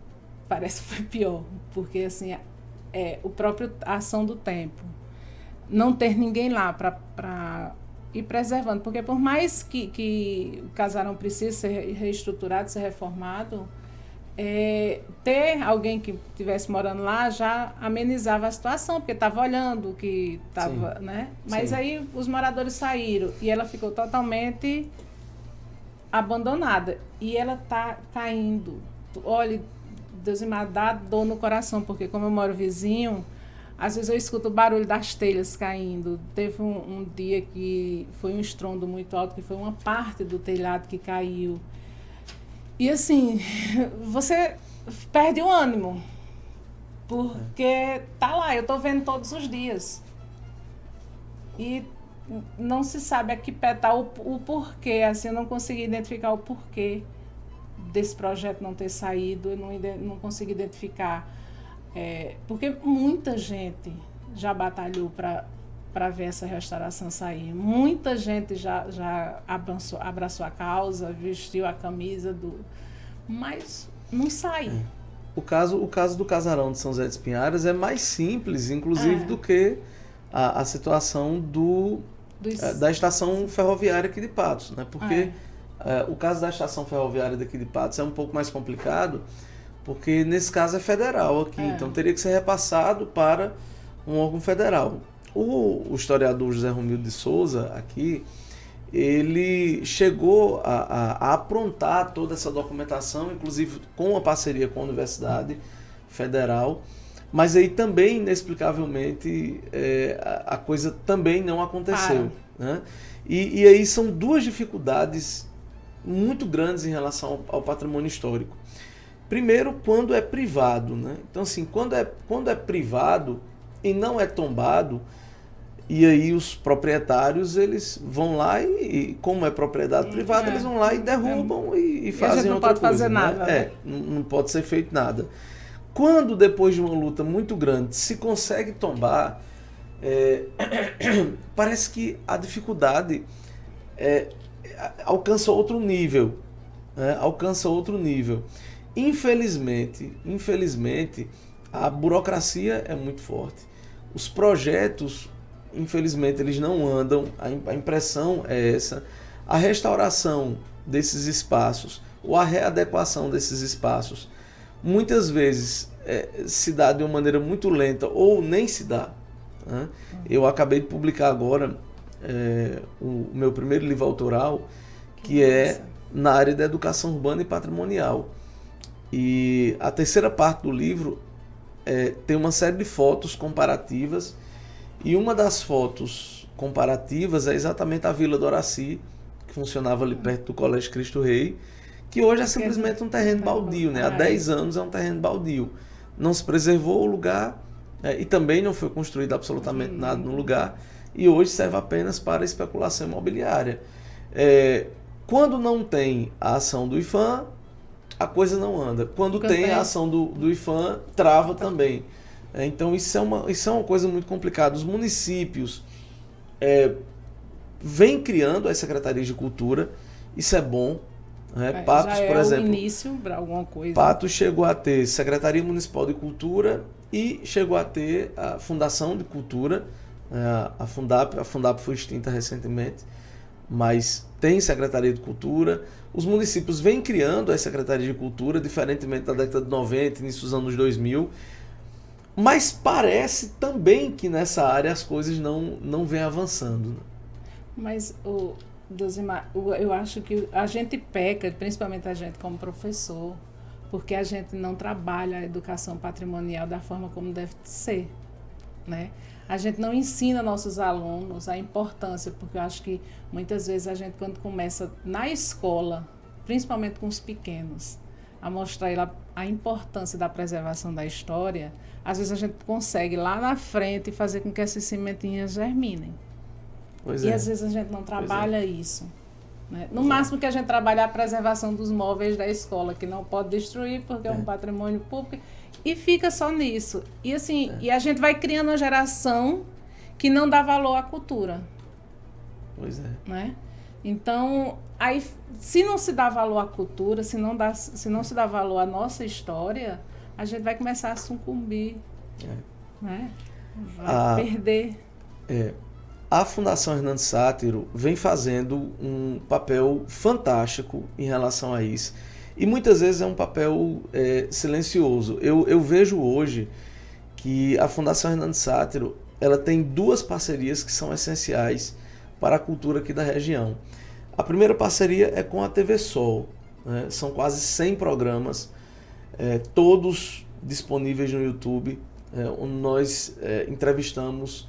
parece que foi pior, porque assim, o próprio ação do tempo, não ter ninguém lá para ir preservando, porque por mais que o casarão precise ser reestruturado, ser reformado, ter alguém que estivesse morando lá já amenizava a situação, porque estava olhando que estava, né? Mas sim, aí os moradores saíram e ela ficou totalmente abandonada. E ela está caindo. Olha, Deus me dá dor no coração, porque como eu moro vizinho, às vezes eu escuto o barulho das telhas caindo. Teve um dia que foi um estrondo muito alto, que foi uma parte do telhado que caiu. E assim, você perde o ânimo, porque tá lá, eu estou vendo todos os dias. E não se sabe a que pé está o porquê, assim, eu não consegui identificar o porquê desse projeto não ter saído, eu não consegui identificar, porque muita gente já batalhou para ver essa restauração sair. Muita gente já abraçou a causa, vestiu a camisa mas não sai. O caso do casarão de São José dos Pinhais é mais simples, inclusive, do que a situação da estação ferroviária aqui de Patos, né? Porque o caso da estação ferroviária daqui de Patos é um pouco mais complicado, porque nesse caso é federal aqui, então teria que ser repassado para um órgão federal. O historiador José Romildo de Souza, aqui, ele chegou a aprontar toda essa documentação, inclusive com uma parceria com a Universidade Federal, mas aí também, inexplicavelmente, a coisa também não aconteceu. Né? E aí são duas dificuldades muito grandes em relação ao patrimônio histórico. Primeiro, quando é privado. Né? Então, assim, quando é privado e não é tombado, e aí os proprietários, eles vão lá e como é propriedade privada, eles vão lá e derrubam e fazem outra coisa. Não pode fazer nada. Né? Não pode ser feito nada. Quando, depois de uma luta muito grande, se consegue tombar, parece que a dificuldade alcança outro nível. Né? Alcança outro nível. Infelizmente, a burocracia é muito forte. Os projetos, infelizmente, eles não andam, a impressão é essa. A restauração desses espaços, ou a readequação desses espaços, muitas vezes se dá de uma maneira muito lenta, ou nem se dá. Né? Eu acabei de publicar agora o meu primeiro livro autoral, que é na área da educação urbana e patrimonial. E a terceira parte do livro tem uma série de fotos comparativas, e uma das fotos comparativas é exatamente a Vila do Horaci, que funcionava ali perto do Colégio Cristo Rei, que hoje é simplesmente um terreno baldio, né? Há 10 anos é um terreno baldio. Não se preservou o lugar e também não foi construído absolutamente nada no lugar, e hoje serve apenas para especulação imobiliária. Quando não tem a ação do IPHAN, a coisa não anda. Quando tem a ação do IPHAN, trava também. Então isso é uma coisa muito complicada. Os municípios vêm criando as secretarias de cultura, isso é bom. Né? Patos, por exemplo, o início para alguma coisa. Patos chegou a ter Secretaria Municipal de Cultura e chegou a ter a Fundação de Cultura, a Fundap foi extinta recentemente, mas tem Secretaria de Cultura. Os municípios vêm criando as Secretarias de Cultura, diferentemente da década de 90, início dos anos 2000. Mas parece também que nessa área as coisas não vêm avançando. Né? Mas, Dulcimar, eu acho que a gente peca, principalmente a gente como professor, porque a gente não trabalha a educação patrimonial da forma como deve ser, né? A gente não ensina nossos alunos a importância, porque eu acho que muitas vezes a gente, quando começa na escola, principalmente com os pequenos, a mostrar a importância da preservação da história, às vezes a gente consegue lá na frente fazer com que essas sementinhas germinem. E às vezes a gente não trabalha isso. Né? No máximo que a gente trabalha a preservação dos móveis da escola, que não pode destruir porque é um patrimônio público, e fica só nisso. E assim, e a gente vai criando uma geração que não dá valor à cultura. Pois é. Né? Então, aí, se não se dá valor à cultura, se não se dá valor à nossa história, a gente vai começar a sucumbir. Né? Vai perder. A Fundação Hernando Sátiro vem fazendo um papel fantástico em relação a isso. E muitas vezes é um papel silencioso. Eu vejo hoje que a Fundação Hernando Sátiro ela tem 2 parcerias que são essenciais para a cultura aqui da região. A primeira parceria é com a TV Sol. Né? São quase 100 programas, todos disponíveis no YouTube, onde nós entrevistamos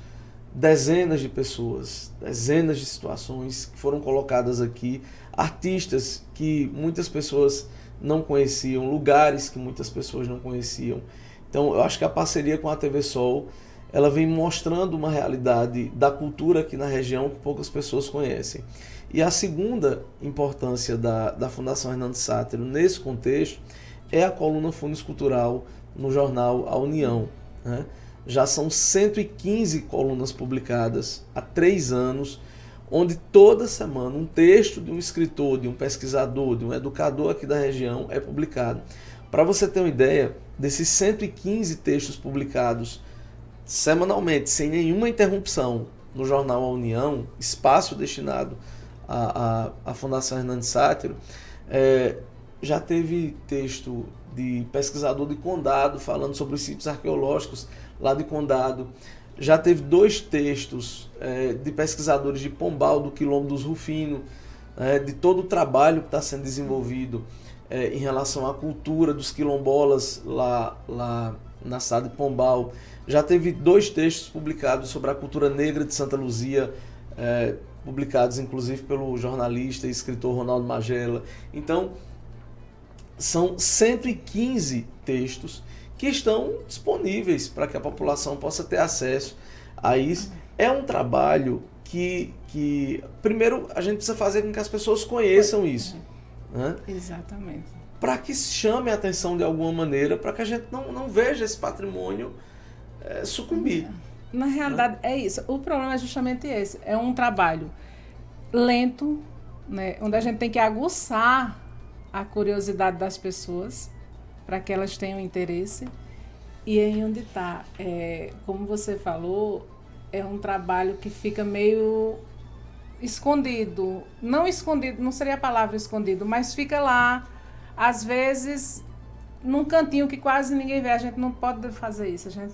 dezenas de pessoas, dezenas de situações que foram colocadas aqui, artistas que muitas pessoas não conheciam, lugares que muitas pessoas não conheciam. Então eu acho que a parceria com a TV Sol, ela vem mostrando uma realidade da cultura aqui na região que poucas pessoas conhecem. E a segunda importância da Fundação Hernando Sátiro nesse contexto é a coluna Funes Cultural no jornal A União, né? Já são 115 colunas publicadas há 3 anos, onde toda semana um texto de um escritor, de um pesquisador, de um educador aqui da região é publicado. Para você ter uma ideia, desses 115 textos publicados semanalmente, sem nenhuma interrupção, no jornal A União, espaço destinado à Fundação Hernando Sátiro, já teve texto de pesquisador de Condado falando sobre os sítios arqueológicos lá de Condado. Já teve 2 textos de pesquisadores de Pombal, do Quilombo dos Rufino, de todo o trabalho que está sendo desenvolvido em relação à cultura dos quilombolas lá na cidade de Pombal. Já teve 2 textos publicados sobre a cultura negra de Santa Luzia, publicados inclusive pelo jornalista e escritor Ronaldo Magela. Então, são 115 textos que estão disponíveis para que a população possa ter acesso a isso. É um trabalho que primeiro, a gente precisa fazer com que as pessoas conheçam isso. Né? Exatamente. Para que chame a atenção de alguma maneira, para que a gente não veja esse patrimônio sucumbir. Na realidade, é isso. O problema é justamente esse. É um trabalho lento, né, onde a gente tem que aguçar a curiosidade das pessoas para que elas tenham interesse. E aí onde está, como você falou, é um trabalho que fica meio escondido. Não escondido, não seria a palavra escondido, mas fica lá, às vezes, num cantinho que quase ninguém vê. A gente não pode fazer isso, a gente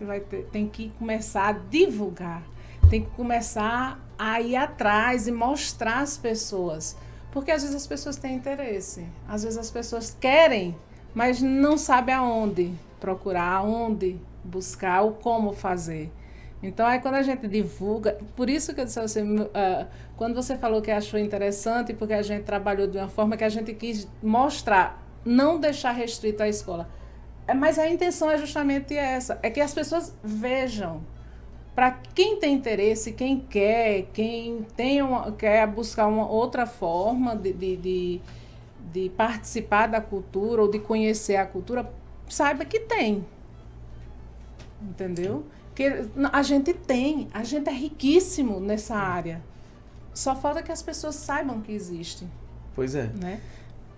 tem que começar a divulgar, tem que começar a ir atrás e mostrar às pessoas. Porque às vezes as pessoas têm interesse, às vezes as pessoas querem, mas não sabem aonde procurar, aonde buscar, ou como fazer. Então, aí quando a gente divulga, por isso que eu disse assim, quando você falou que achou interessante, porque a gente trabalhou de uma forma que a gente quis mostrar, não deixar restrito à escola. Mas a intenção é justamente essa, é que as pessoas vejam. Para quem tem interesse, quem quer buscar uma outra forma de participar da cultura ou de conhecer a cultura, saiba que tem. Entendeu? Que a gente é riquíssimo nessa área. Só falta que as pessoas saibam que existe. Pois é. Né?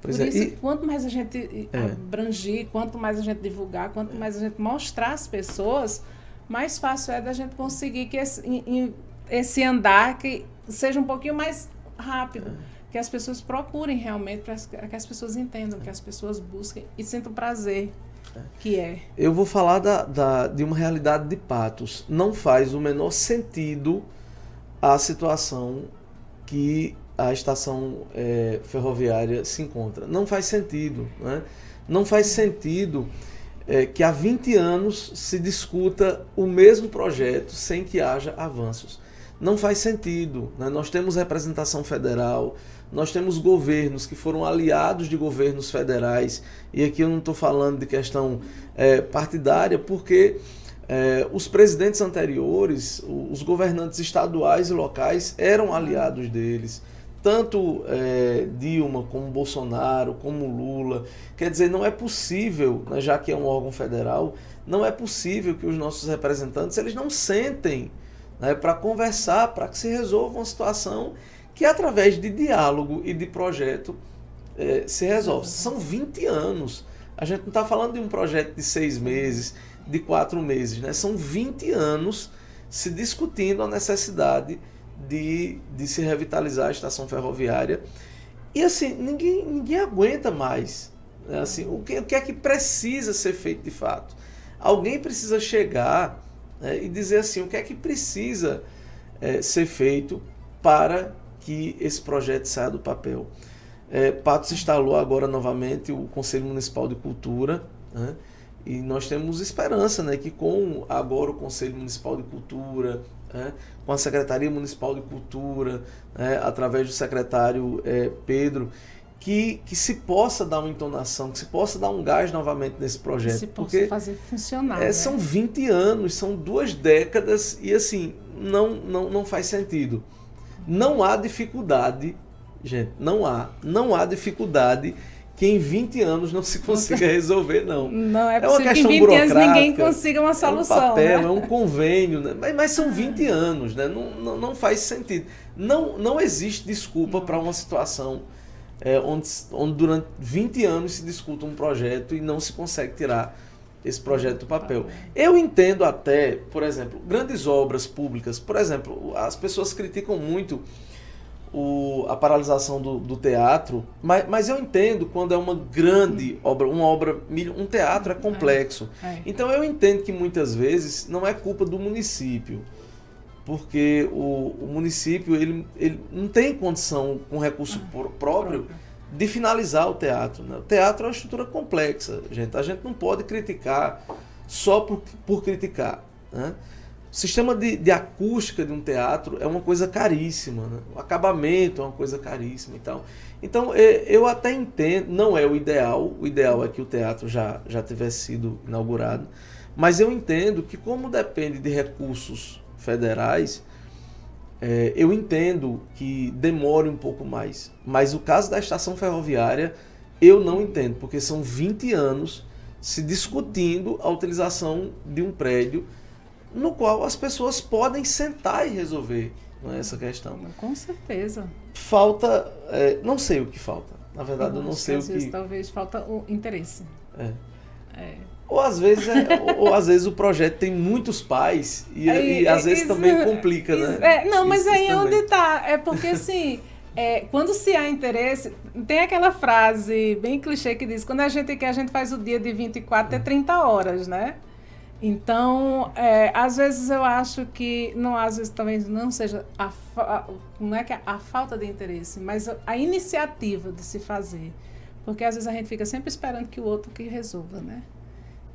Pois Por isso, quanto mais a gente abrangir, quanto mais a gente divulgar, quanto mais a gente mostrar às pessoas, mais fácil é da gente conseguir que esse andar que seja um pouquinho mais rápido, que as pessoas procurem realmente, para que as pessoas entendam, que as pessoas busquem e sintam prazer Que é? Eu vou falar de uma realidade de Patos. Não faz o menor sentido a situação que a estação ferroviária se encontra. Não faz sentido. Né? Não faz sentido que há 20 anos se discuta o mesmo projeto sem que haja avanços. Não faz sentido. Né? Nós temos representação federal, nós temos governos que foram aliados de governos federais, e aqui eu não estou falando de questão partidária, porque os presidentes anteriores, os governantes estaduais e locais eram aliados deles, tanto Dilma como Bolsonaro, como Lula. Quer dizer, não é possível, né, já que é um órgão federal, não é possível que os nossos representantes eles não sentem, né, para conversar, para que se resolva uma situação que através de diálogo e de projeto se resolve. São 20 anos. A gente não está falando de um projeto de 6 meses, de 4 meses, né? São 20 anos se discutindo a necessidade de se revitalizar a estação ferroviária. E assim, ninguém aguenta mais. Né? Assim, o que é que precisa ser feito de fato? Alguém precisa chegar, né, e dizer assim, o que é que precisa ser feito para que esse projeto saia do papel. Patos instalou agora novamente o Conselho Municipal de Cultura, né? E nós temos esperança, né, que com agora o Conselho Municipal de Cultura, né, com a Secretaria Municipal de Cultura, né, através do secretário Pedro, que se possa dar uma entonação, que se possa dar um gás novamente nesse projeto. Se possa fazer funcionar. Né? São 20 anos, são 2 décadas e assim, não faz sentido. Não há dificuldade, gente, não há dificuldade que em 20 anos não se consiga resolver, não. Não é uma possível questão que em 20 anos burocrática, ninguém consiga uma solução. É um papel, né? é um convênio, né? Mas são 20 anos, né? Não faz sentido. Não existe desculpa para uma situação onde durante 20 anos se discuta um projeto e não se consegue tirar esse projeto do papel. Eu entendo até, por exemplo, grandes obras públicas. Por exemplo, as pessoas criticam muito a paralisação do teatro, mas eu entendo quando é uma grande obra, um teatro é complexo. Então eu entendo que muitas vezes não é culpa do município, porque o município ele não tem condição, com recurso próprio, de finalizar o teatro. Né? O teatro é uma estrutura complexa, gente. A gente não pode criticar só por criticar. Né? O sistema de acústica de um teatro é uma coisa caríssima. Né? O acabamento é uma coisa caríssima e tal. Então, eu até entendo, não é o ideal é que o teatro já tivesse sido inaugurado, mas eu entendo que, como depende de recursos federais, eu entendo que demore um pouco mais. Mas o caso da estação ferroviária, eu não entendo, porque são 20 anos se discutindo a utilização de um prédio no qual as pessoas podem sentar e resolver, né, essa questão. Com certeza. Falta, não sei o que falta. Na verdade, eu não sei o que... Às vezes talvez falta o interesse. Ou às vezes o projeto tem muitos pais e às vezes também complica, né? Não, mas isso aí também. Onde tá? É porque assim, quando se há interesse, tem aquela frase bem clichê que diz, quando a gente quer, a gente faz o dia de 24 até 30 horas, né? Então, às vezes eu acho que, às vezes também não seja, não é que a falta de interesse, mas a iniciativa de se fazer. Porque às vezes a gente fica sempre esperando que o outro que resolva, né?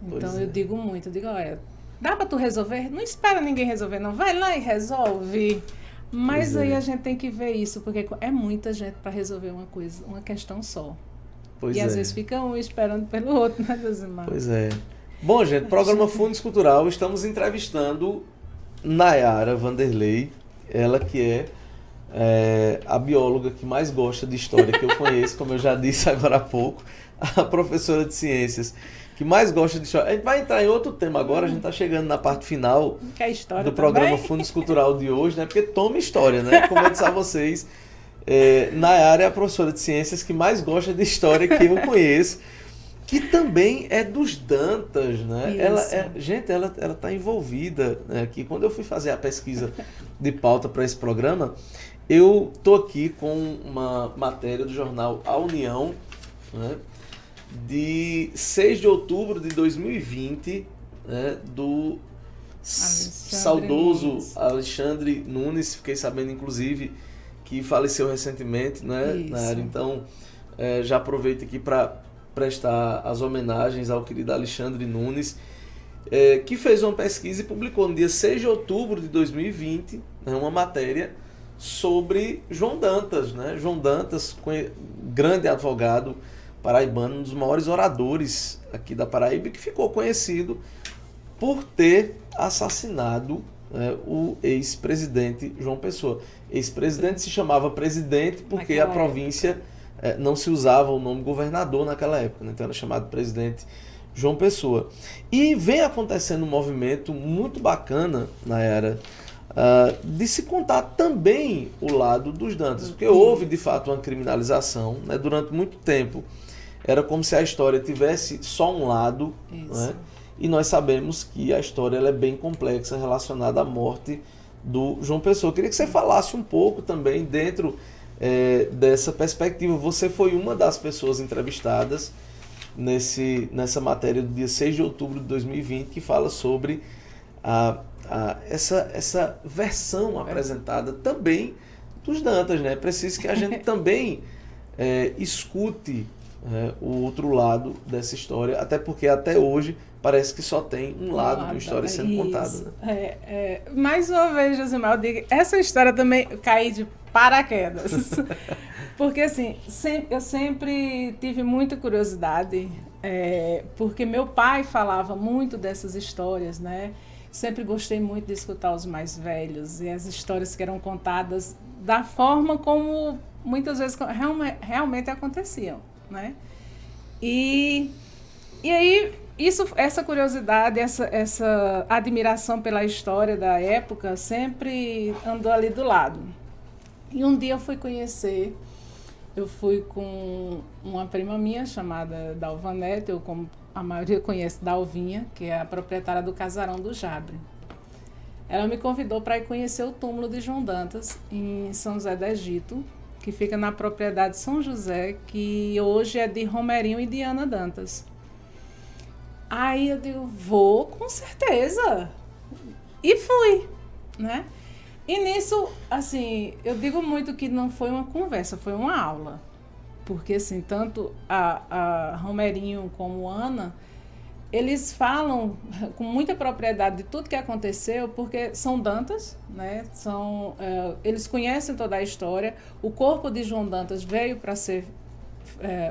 Então eu digo olha, dá para tu resolver? Não espera ninguém resolver, não. Vai lá e resolve. Mas aí a gente tem que ver isso, porque é muita gente para resolver uma questão só. Às vezes fica um esperando pelo outro, né, Josimar? Pois é. Bom, gente, programa Fundos Cultural, estamos entrevistando Nayara Vanderlei, ela que é a bióloga que mais gosta de história que eu conheço, como eu já disse agora há pouco, a professora de ciências que mais gosta de história. A gente vai entrar em outro tema agora, a gente está chegando na parte final do programa Fundos Cultural de hoje, né? Porque toma história, né? Como eu disse a vocês, Nayara é a professora de ciências que mais gosta de história que eu conheço, que também é dos Dantas, né? Ela está envolvida, né? Aqui. Quando eu fui fazer a pesquisa de pauta para esse programa, eu estou aqui com uma matéria do jornal A União, né? de 6 de outubro de 2020, né, do saudoso Nunes. Alexandre Nunes. Fiquei sabendo, inclusive, que faleceu recentemente, né, Isso. Nayara? Então, já aproveito aqui para prestar as homenagens ao querido Alexandre Nunes, que fez uma pesquisa e publicou no dia 6 de outubro de 2020, né, uma matéria sobre João Dantas, né? João Dantas, grande advogado paraibano, um dos maiores oradores aqui da Paraíba, que ficou conhecido por ter assassinado, né, o ex-presidente João Pessoa. Ex-presidente se chamava presidente porque Naquela a província não se usava o nome governador naquela época, né? Então era chamado presidente João Pessoa. E vem acontecendo um movimento muito bacana na era de se contar também o lado dos Dantas, porque houve de fato uma criminalização, né? Durante muito tempo era como se a história tivesse só um lado, né? E nós sabemos que a história ela é bem complexa relacionada à morte do João Pessoa. Eu queria que você falasse um pouco também dentro dessa perspectiva. Você foi uma das pessoas entrevistadas nessa matéria do dia 6 de outubro de 2020 que fala sobre essa versão apresentada também dos Dantas, né? É preciso que a gente também escute o outro lado dessa história, até porque até hoje parece que só tem um lado de uma história sendo contada, né? Mais uma vez, Josimar, eu digo, essa história também eu caí de paraquedas. Porque assim, eu sempre tive muita curiosidade, porque meu pai falava muito dessas histórias, né? Sempre gostei muito de escutar os mais velhos e as histórias que eram contadas da forma como muitas vezes realmente aconteciam, né? E aí, essa curiosidade, essa admiração pela história da época sempre andou ali do lado. E um dia eu fui com uma prima minha chamada Dalvanete, ou como a maioria conhece, Dalvinha, que é a proprietária do Casarão do Jabre. Ela me convidou para ir conhecer o túmulo de João Dantas em São José do Egito, que fica na propriedade São José, que hoje é de Romerinho e Diana Dantas. Aí eu digo, vou, com certeza. E fui, né? E nisso, assim, eu digo muito que não foi uma conversa, foi uma aula. Porque, assim, tanto a Romerinho como a Ana, eles falam com muita propriedade de tudo que aconteceu, porque são Dantas, né? Eles conhecem toda a história. O corpo de João Dantas veio para ser...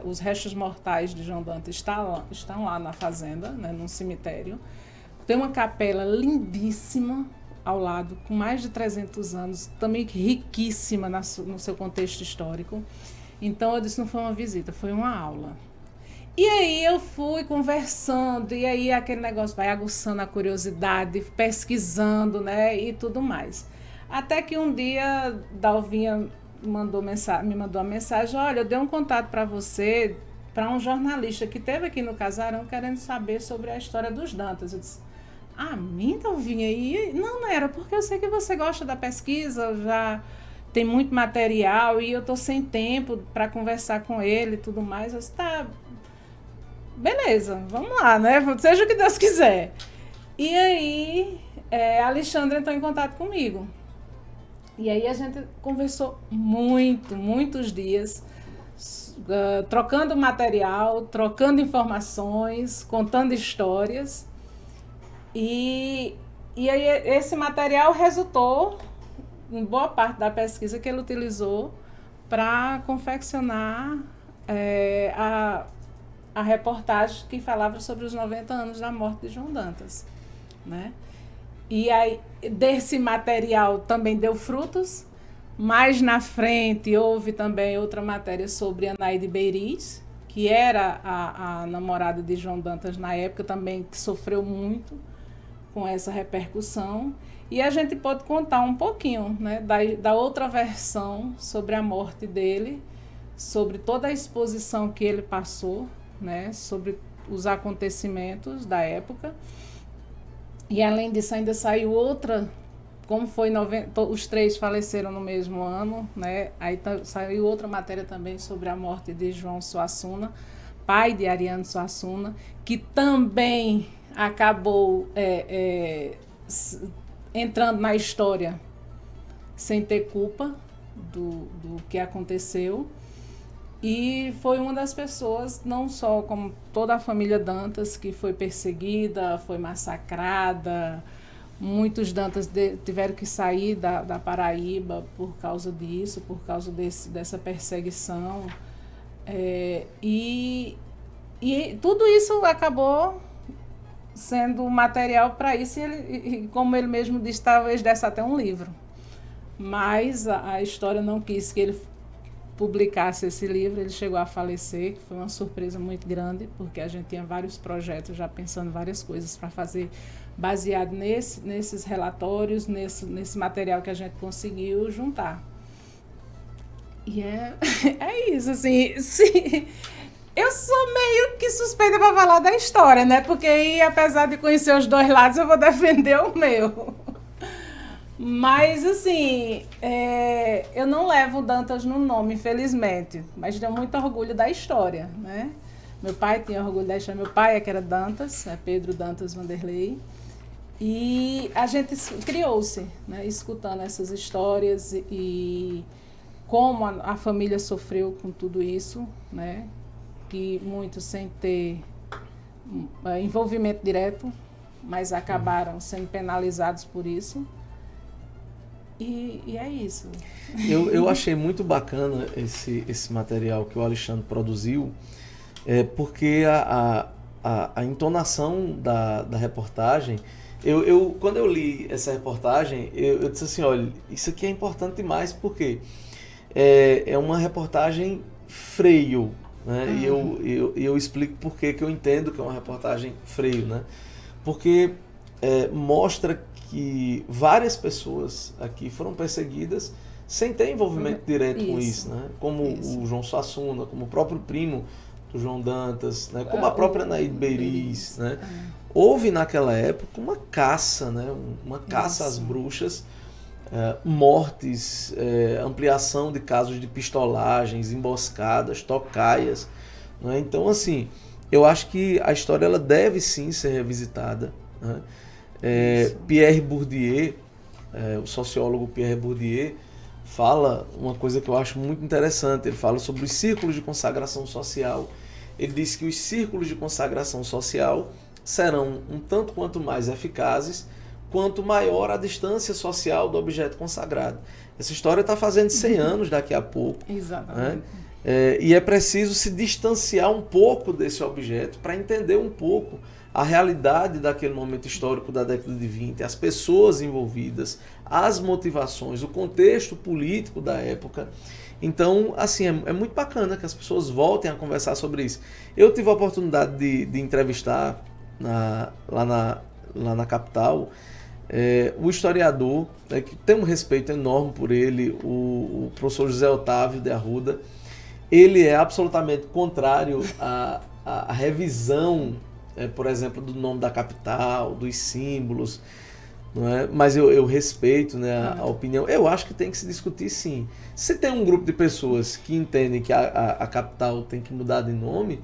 os restos mortais de João Dantas estão lá na fazenda, né, num cemitério. Tem uma capela lindíssima ao lado, com mais de 300 anos, também riquíssima no seu contexto histórico. Então, eu disse, não foi uma visita, foi uma aula. E aí eu fui conversando, e aí aquele negócio vai aguçando a curiosidade, pesquisando, né, e tudo mais. Até que um dia, Dalvinha me mandou uma mensagem, olha, eu dei um contato para você, para um jornalista que esteve aqui no Casarão querendo saber sobre a história dos Dantas. Eu disse, mim, Dalvinha? E não era, porque eu sei que você gosta da pesquisa, já tem muito material e eu estou sem tempo para conversar com ele e tudo mais. Eu disse, tá, beleza, vamos lá, né? Seja o que Deus quiser. E aí, Alexandre entrou em contato comigo. E aí a gente conversou muitos dias, trocando material, trocando informações, contando histórias. E aí esse material resultou em boa parte da pesquisa que ele utilizou para confeccionar a reportagem que falava sobre os 90 anos da morte de João Dantas, né? E aí, desse material também deu frutos. Mais na frente, houve também outra matéria sobre Anaíde Beiriz, que era a namorada de João Dantas na época, também que sofreu muito com essa repercussão. E a gente pode contar um pouquinho, né, da outra versão sobre a morte dele, sobre toda a exposição que ele passou, né, sobre os acontecimentos da época. E além disso ainda saiu outra, como foi os 3 faleceram no mesmo ano, né? Aí saiu outra matéria também sobre a morte de João Suassuna, pai de Ariano Suassuna, que também acabou entrando na história sem ter culpa do que aconteceu. E foi uma das pessoas, não só como toda a família Dantas, que foi perseguida, foi massacrada. Muitos Dantas tiveram que sair da Paraíba por causa disso, por causa dessa perseguição. E tudo isso acabou sendo material para isso, e como ele mesmo disse, talvez desse até um livro. Mas a história não quis que ele publicasse esse livro, ele chegou a falecer, que foi uma surpresa muito grande, porque a gente tinha vários projetos já pensando várias coisas para fazer, baseado nesses relatórios, nesse material que a gente conseguiu juntar. E é isso, assim, eu sou meio que suspeita para falar da história, né? Porque aí, apesar de conhecer os dois lados, eu vou defender o meu. Mas, assim, eu não levo Dantas no nome, infelizmente, mas tenho muito orgulho da história, né? Meu pai tinha orgulho da história. Meu pai que era Dantas, Pedro Dantas Vanderlei, e a gente criou-se, né, escutando essas histórias e como a família sofreu com tudo isso, né? Que muitos sem ter envolvimento direto, mas acabaram sendo penalizados por isso. E é isso. Eu achei muito bacana esse material que o Alexandre produziu, porque a entonação da reportagem, quando eu li essa reportagem, eu disse assim, olha, isso aqui é importante demais, porque é uma reportagem freio, né? E eu explico por que eu entendo que é uma reportagem freio, né? Porque mostra que várias pessoas aqui foram perseguidas sem ter envolvimento direto com isso, né? Como o João Suassuna, como o próprio primo do João Dantas, né? Como a própria Anaíde Beriz, né? Houve naquela época uma caça, né? Uma caça às bruxas, mortes, ampliação de casos de pistolagens, emboscadas, tocaias, né? Então, assim, eu acho que a história ela deve sim ser revisitada, né? Pierre Bourdieu, o sociólogo Pierre Bourdieu, fala uma coisa que eu acho muito interessante. Ele fala sobre os círculos de consagração social. Ele diz que os círculos de consagração social serão um tanto quanto mais eficazes quanto maior a distância social do objeto consagrado. Essa história está fazendo 100 anos daqui a pouco. Exatamente. Né? E é preciso se distanciar um pouco desse objeto para entender um pouco a realidade daquele momento histórico da década de 20, as pessoas envolvidas, as motivações, o contexto político da época. Então, assim, é muito bacana que as pessoas voltem a conversar sobre isso. Eu tive a oportunidade de entrevistar lá na capital o historiador, que tem um respeito enorme por ele, o professor José Otávio de Arruda. Ele é absolutamente contrário à revisão, por exemplo, do nome da capital, dos símbolos, não é? Mas eu respeito, né, a opinião. Eu acho que tem que se discutir, sim. Se tem um grupo de pessoas que entendem que a capital tem que mudar de nome,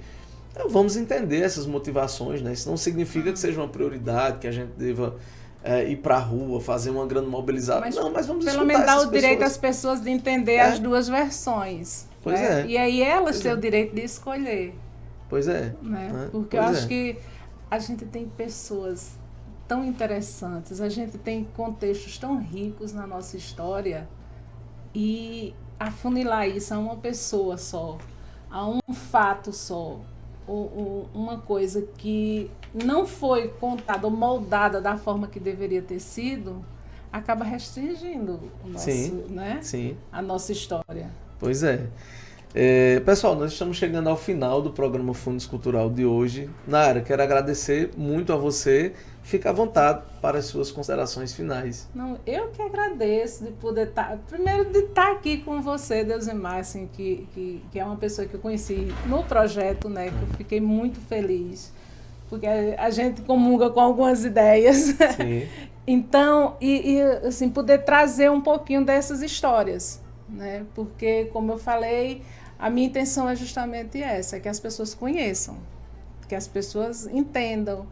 então vamos entender essas motivações, né? Isso não significa que seja uma prioridade, que a gente deva ir para a rua, fazer uma grande mobilização. Mas vamos pelo menos dar o direito às pessoas de entender as duas versões. Pois né? E aí elas têm o direito de escolher. Pois é. Né? Porque eu acho que a gente tem pessoas tão interessantes, a gente tem contextos tão ricos na nossa história, e afunilar isso a uma pessoa só, a um fato só, ou uma coisa que não foi contada ou moldada da forma que deveria ter sido, acaba restringindo o nosso, né? A nossa história. Pois é. Pessoal, nós estamos chegando ao final do programa Fundos Cultural de hoje. Nayara, quero agradecer muito a você. Fica à vontade para as suas considerações finais. Não, eu que agradeço de poder estar, primeiro de estar aqui com você, Deusimar, assim, que é uma pessoa que eu conheci no projeto, né, que eu fiquei muito feliz, porque a gente comunga com algumas ideias. Sim. Então, assim, poder trazer um pouquinho dessas histórias, né, porque, como eu falei, a minha intenção é justamente essa, que as pessoas conheçam, que as pessoas entendam,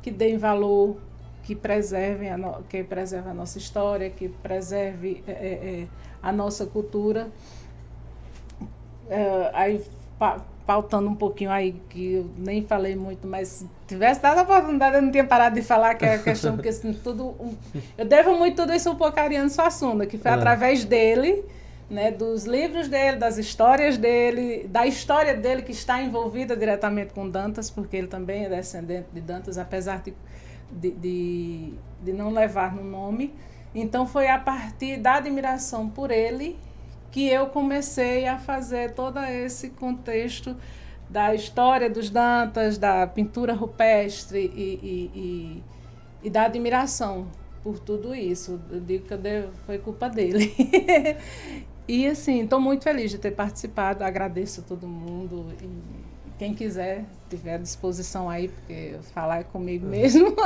que deem valor, que preservem a nossa história, que preserve a nossa cultura. Aí, pautando um pouquinho aí, que eu nem falei muito, mas se tivesse dado a oportunidade, eu não tinha parado de falar, que é a questão, porque assim, eu devo muito tudo isso ao Ariano Suassuna, que foi através dele, né, dos livros dele, das histórias dele, da história dele que está envolvida diretamente com Dantas, porque ele também é descendente de Dantas, apesar de não levar no nome. Então foi a partir da admiração por ele que eu comecei a fazer todo esse contexto da história dos Dantas, da pintura rupestre e da admiração por tudo isso. Eu digo que foi culpa dele. E assim, estou muito feliz de ter participado, agradeço a todo mundo. E quem quiser, tiver à disposição aí, porque falar é comigo mesmo.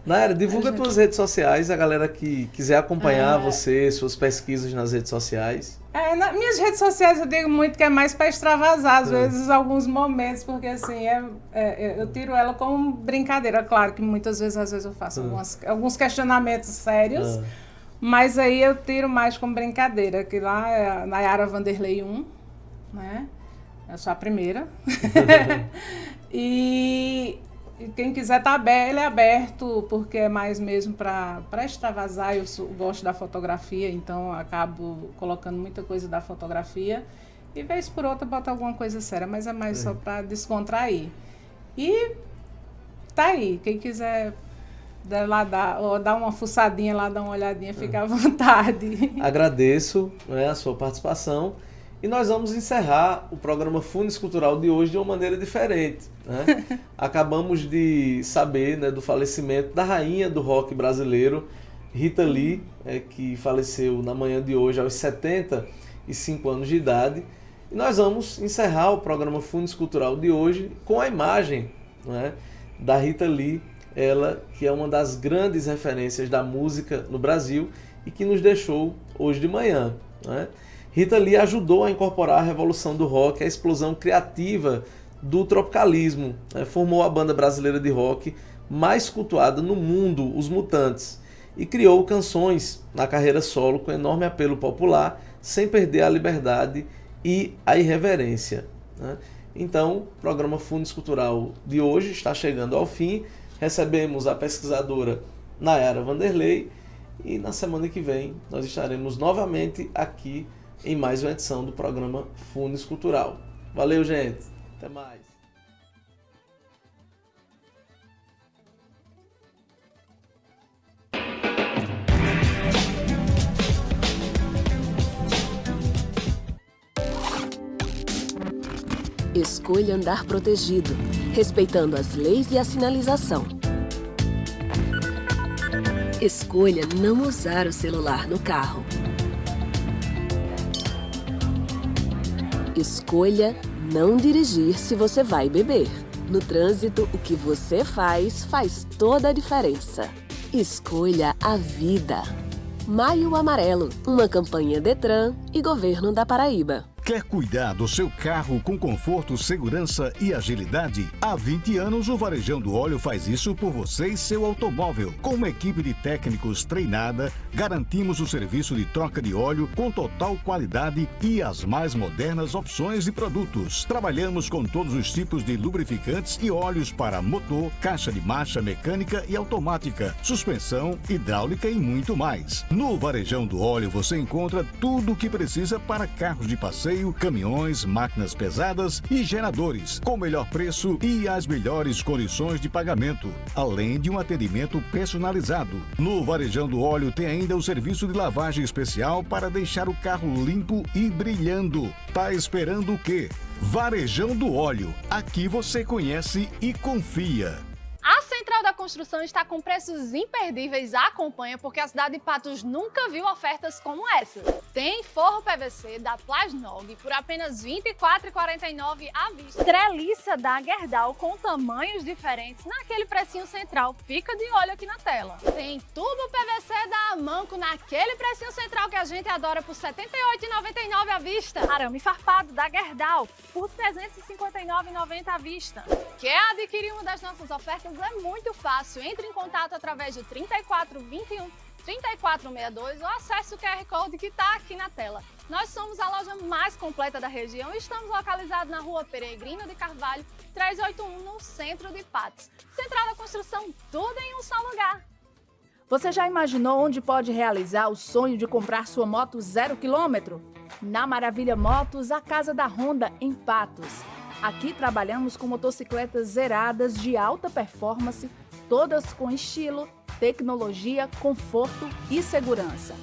Nayara, divulga tuas redes sociais, a galera que quiser acompanhar você, suas pesquisas nas redes sociais. Nas minhas redes sociais eu digo muito que é mais para extravasar, às vezes, alguns momentos, porque assim, eu tiro ela como brincadeira. Claro que muitas vezes, eu faço alguns questionamentos sérios, mas aí eu tiro mais como brincadeira, que lá é a Nayara Vanderlei 1, né? Eu sou a primeira. E quem quiser ele é aberto, porque é mais mesmo para extravasar. Eu gosto da fotografia, então acabo colocando muita coisa da fotografia. E vez por outra boto alguma coisa séria, mas é mais só para descontrair. E tá aí, quem quiser lá dar uma fuçadinha lá, dar uma olhadinha, fica à vontade. Agradeço, né, a sua participação. E nós vamos encerrar o programa Funes Cultural de hoje de uma maneira diferente, né? Acabamos de saber, né, do falecimento da rainha do rock brasileiro, Rita Lee, que faleceu na manhã de hoje aos 75 anos de idade. E nós vamos encerrar o programa Funes Cultural de hoje com a imagem, né, da Rita Lee, ela que é uma das grandes referências da música no Brasil e que nos deixou hoje de manhã, né? Rita Lee ajudou a incorporar a revolução do rock, a explosão criativa do tropicalismo, né? Formou a banda brasileira de rock mais cultuada no mundo, Os Mutantes, e criou canções na carreira solo com enorme apelo popular, sem perder a liberdade e a irreverência, né? Então, o programa Funes Cultural de hoje está chegando ao fim. Recebemos a pesquisadora Nayara Vanderlei e na semana que vem nós estaremos novamente aqui em mais uma edição do programa Funes Cultural. Valeu, gente. Até mais. Escolha andar protegido, respeitando as leis e a sinalização. Escolha não usar o celular no carro. Escolha não dirigir se você vai beber. No trânsito, o que você faz toda a diferença. Escolha a vida. Maio Amarelo, uma campanha Detran e Governo da Paraíba. Quer cuidar do seu carro com conforto, segurança e agilidade? Há 20 anos, o Varejão do Óleo faz isso por você e seu automóvel. Com uma equipe de técnicos treinada, garantimos o serviço de troca de óleo com total qualidade e as mais modernas opções de produtos. Trabalhamos com todos os tipos de lubrificantes e óleos para motor, caixa de marcha mecânica e automática, suspensão, hidráulica e muito mais. No Varejão do Óleo você encontra tudo o que precisa para carros de passeio, caminhões, máquinas pesadas e geradores, com o melhor preço e as melhores condições de pagamento, além de um atendimento personalizado. No Varejão do Óleo tem ainda o serviço de lavagem especial para deixar o carro limpo e brilhando. Tá esperando o quê? Varejão do Óleo. Aqui você conhece e confia. A Central da Construção está com preços imperdíveis. Acompanha, porque a cidade de Patos nunca viu ofertas como essa. Tem forro PVC da Plasnog por apenas R$ 24,49 à vista. Treliça da Gerdau com tamanhos diferentes naquele precinho central. Fica de olho aqui na tela. Tem tubo PVC da Amanco naquele precinho central que a gente adora por R$ 78,99 à vista. Arame farpado da Gerdau por R$ 359,90 à vista. Quer adquirir uma das nossas ofertas? É muito fácil. Entre em contato através de 3421 3462 ou acesse o QR Code que está aqui na tela. Nós somos a loja mais completa da região e estamos localizados na Rua Peregrino de Carvalho, 381, no centro de Patos. Central da Construção, tudo em um só lugar. Você já imaginou onde pode realizar o sonho de comprar sua moto 0 km? Na Maravilha Motos, a casa da Honda, em Patos. Aqui trabalhamos com motocicletas zeradas de alta performance, todas com estilo, tecnologia, conforto e segurança.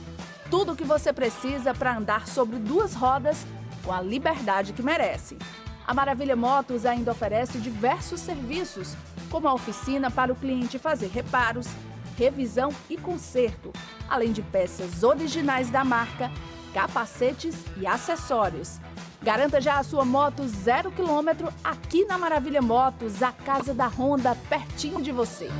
Tudo o que você precisa para andar sobre duas rodas com a liberdade que merece. A Maravilha Motos ainda oferece diversos serviços, como a oficina para o cliente fazer reparos, revisão e conserto, além de peças originais da marca, capacetes e acessórios. Garanta já a sua moto 0 km aqui na Maravilha Motos, a casa da Honda, pertinho de você.